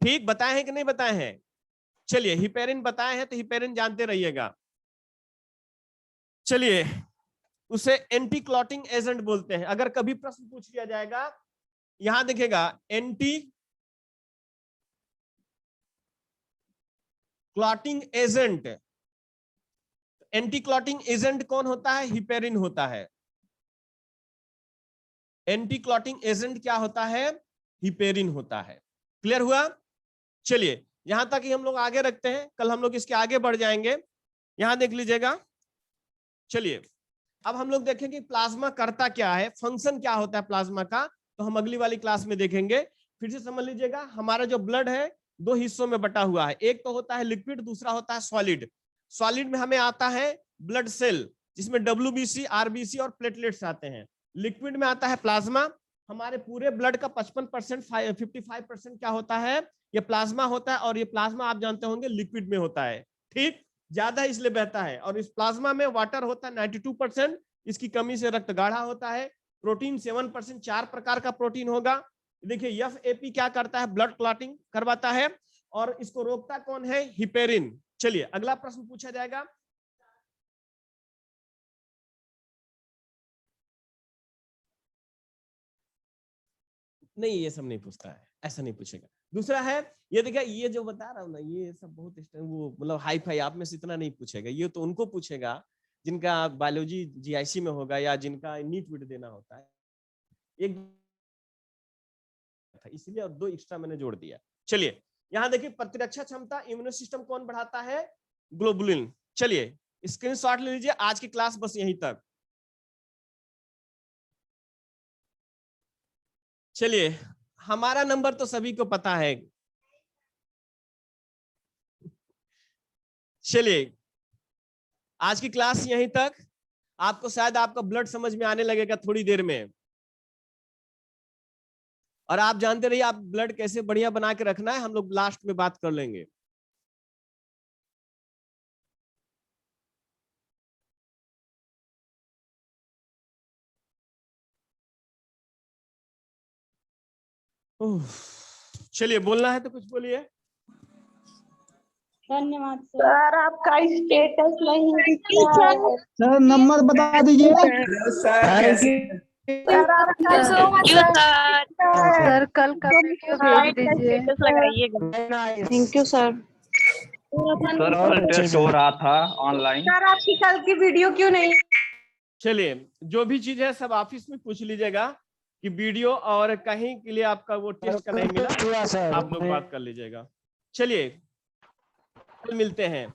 A: ठीक, बताए हैं कि नहीं बताए हैं? चलिए, हिपेरिन बताए हैं तो हिपेरिन जानते रहिएगा। चलिए, उसे एंटी क्लॉटिंग एजेंट बोलते हैं। अगर कभी प्रश्न पूछ लिया जाएगा, यहां देखिएगा, anti clotting agent. Anti clotting agent कौन होता है? हिपेरिन होता है। एंटी क्लॉटिंग एजेंट क्या होता है? हिपेरिन होता है। क्लियर हुआ? चलिए, यहां तक ही हम लोग आगे रखते हैं, कल हम लोग इसके आगे बढ़ जाएंगे। यहां देख लीजिएगा। चलिए, अब हम लोग देखेंगे प्लाज्मा करता क्या है, फंक्शन क्या होता है प्लाज्मा का, तो हम अगली वाली क्लास में देखेंगे। फिर से समझ लीजिएगा, हमारा जो ब्लड है दो हिस्सों में बटा हुआ है। एक तो होता है लिक्विड, दूसरा होता है सॉलिड। सॉलिड में हमें आता है ब्लड सेल, जिसमें WBC, RBC और प्लेटलेट्स आते हैं। लिक्विड में आता है प्लाज्मा। हमारे पूरे ब्लड का 55%, 55% क्या होता है? ये प्लाज्मा होता है। और ये प्लाज्मा आप जानते होंगे लिक्विड में होता है। ठीक, ज्यादा इसलिए बहता है। और इस प्लाज्मा में वाटर होता है 92%, इसकी कमी से रक्त गाढ़ा होता है। प्रोटीन 7%, 4 प्रकार का प्रोटीन होगा। देखिए, FAP क्या करता है? ब्लड क्लॉटिंग करवाता है। और इसको रोकता कौन है? हिपेरिन। चलिए, अगला प्रश्न पूछा जाएगा। नहीं, ये सब नहीं पूछता है, ऐसा नहीं पूछेगा। दूसरा है, ये देखिए, ये जो बता रहा हूं ना, ये सब बहुत वो मतलब हाई फाई, आप में से इतना नहीं पूछेगा। ये तो उनको पूछेगा जिनका बायोलॉजी GIC में होगा या जिनका नीट विट देना होता है। एक था इसलिए, और 2 एक्स्ट्रा मैंने जोड़ दिया। चलिए, यहां देखिए, प्रतिरक्षा क्षमता, इम्यूनो सिस्टम कौन बढ़ाता है? ग्लोबुलिन। चलिए, स्क्रीनशॉट ले लीजिए। आज की क्लास बस यहीं तक। चलिए, हमारा नंबर तो सभी को पता है। चलिए, आज की क्लास यहीं तक। आपको शायद आपका ब्लड समझ में आने लगेगा थोड़ी देर में। और आप जानते रहिए, आप ब्लड कैसे बढ़िया बना के रखना है, हम लोग लास्ट में बात कर लेंगे। चलिए, बोलना है तो कुछ बोलिए।
B: धन्यवाद
C: सर, आपका स्टेटस नहीं दिखता है।
D: सर नंबर बता दीजिए।
C: सर, आपका
B: सर, कल का वीडियो भेज दीजिए।
C: Thank you sir.
E: सर कल टेस्ट हो रहा था ऑनलाइन।
C: सर, आपकी कल की वीडियो क्यों नहीं?
A: चलिए, जो भी चीज है सब ऑफिस में पूछ लीजिएगा कि वीडियो और कहीं के लिए आपका वो टेस्ट का नहीं मिला, आप लोग बात कर लीजिएगा। चलिए, कल मिलते हैं।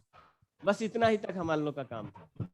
A: बस इतना ही तक हमारे लोग का काम था।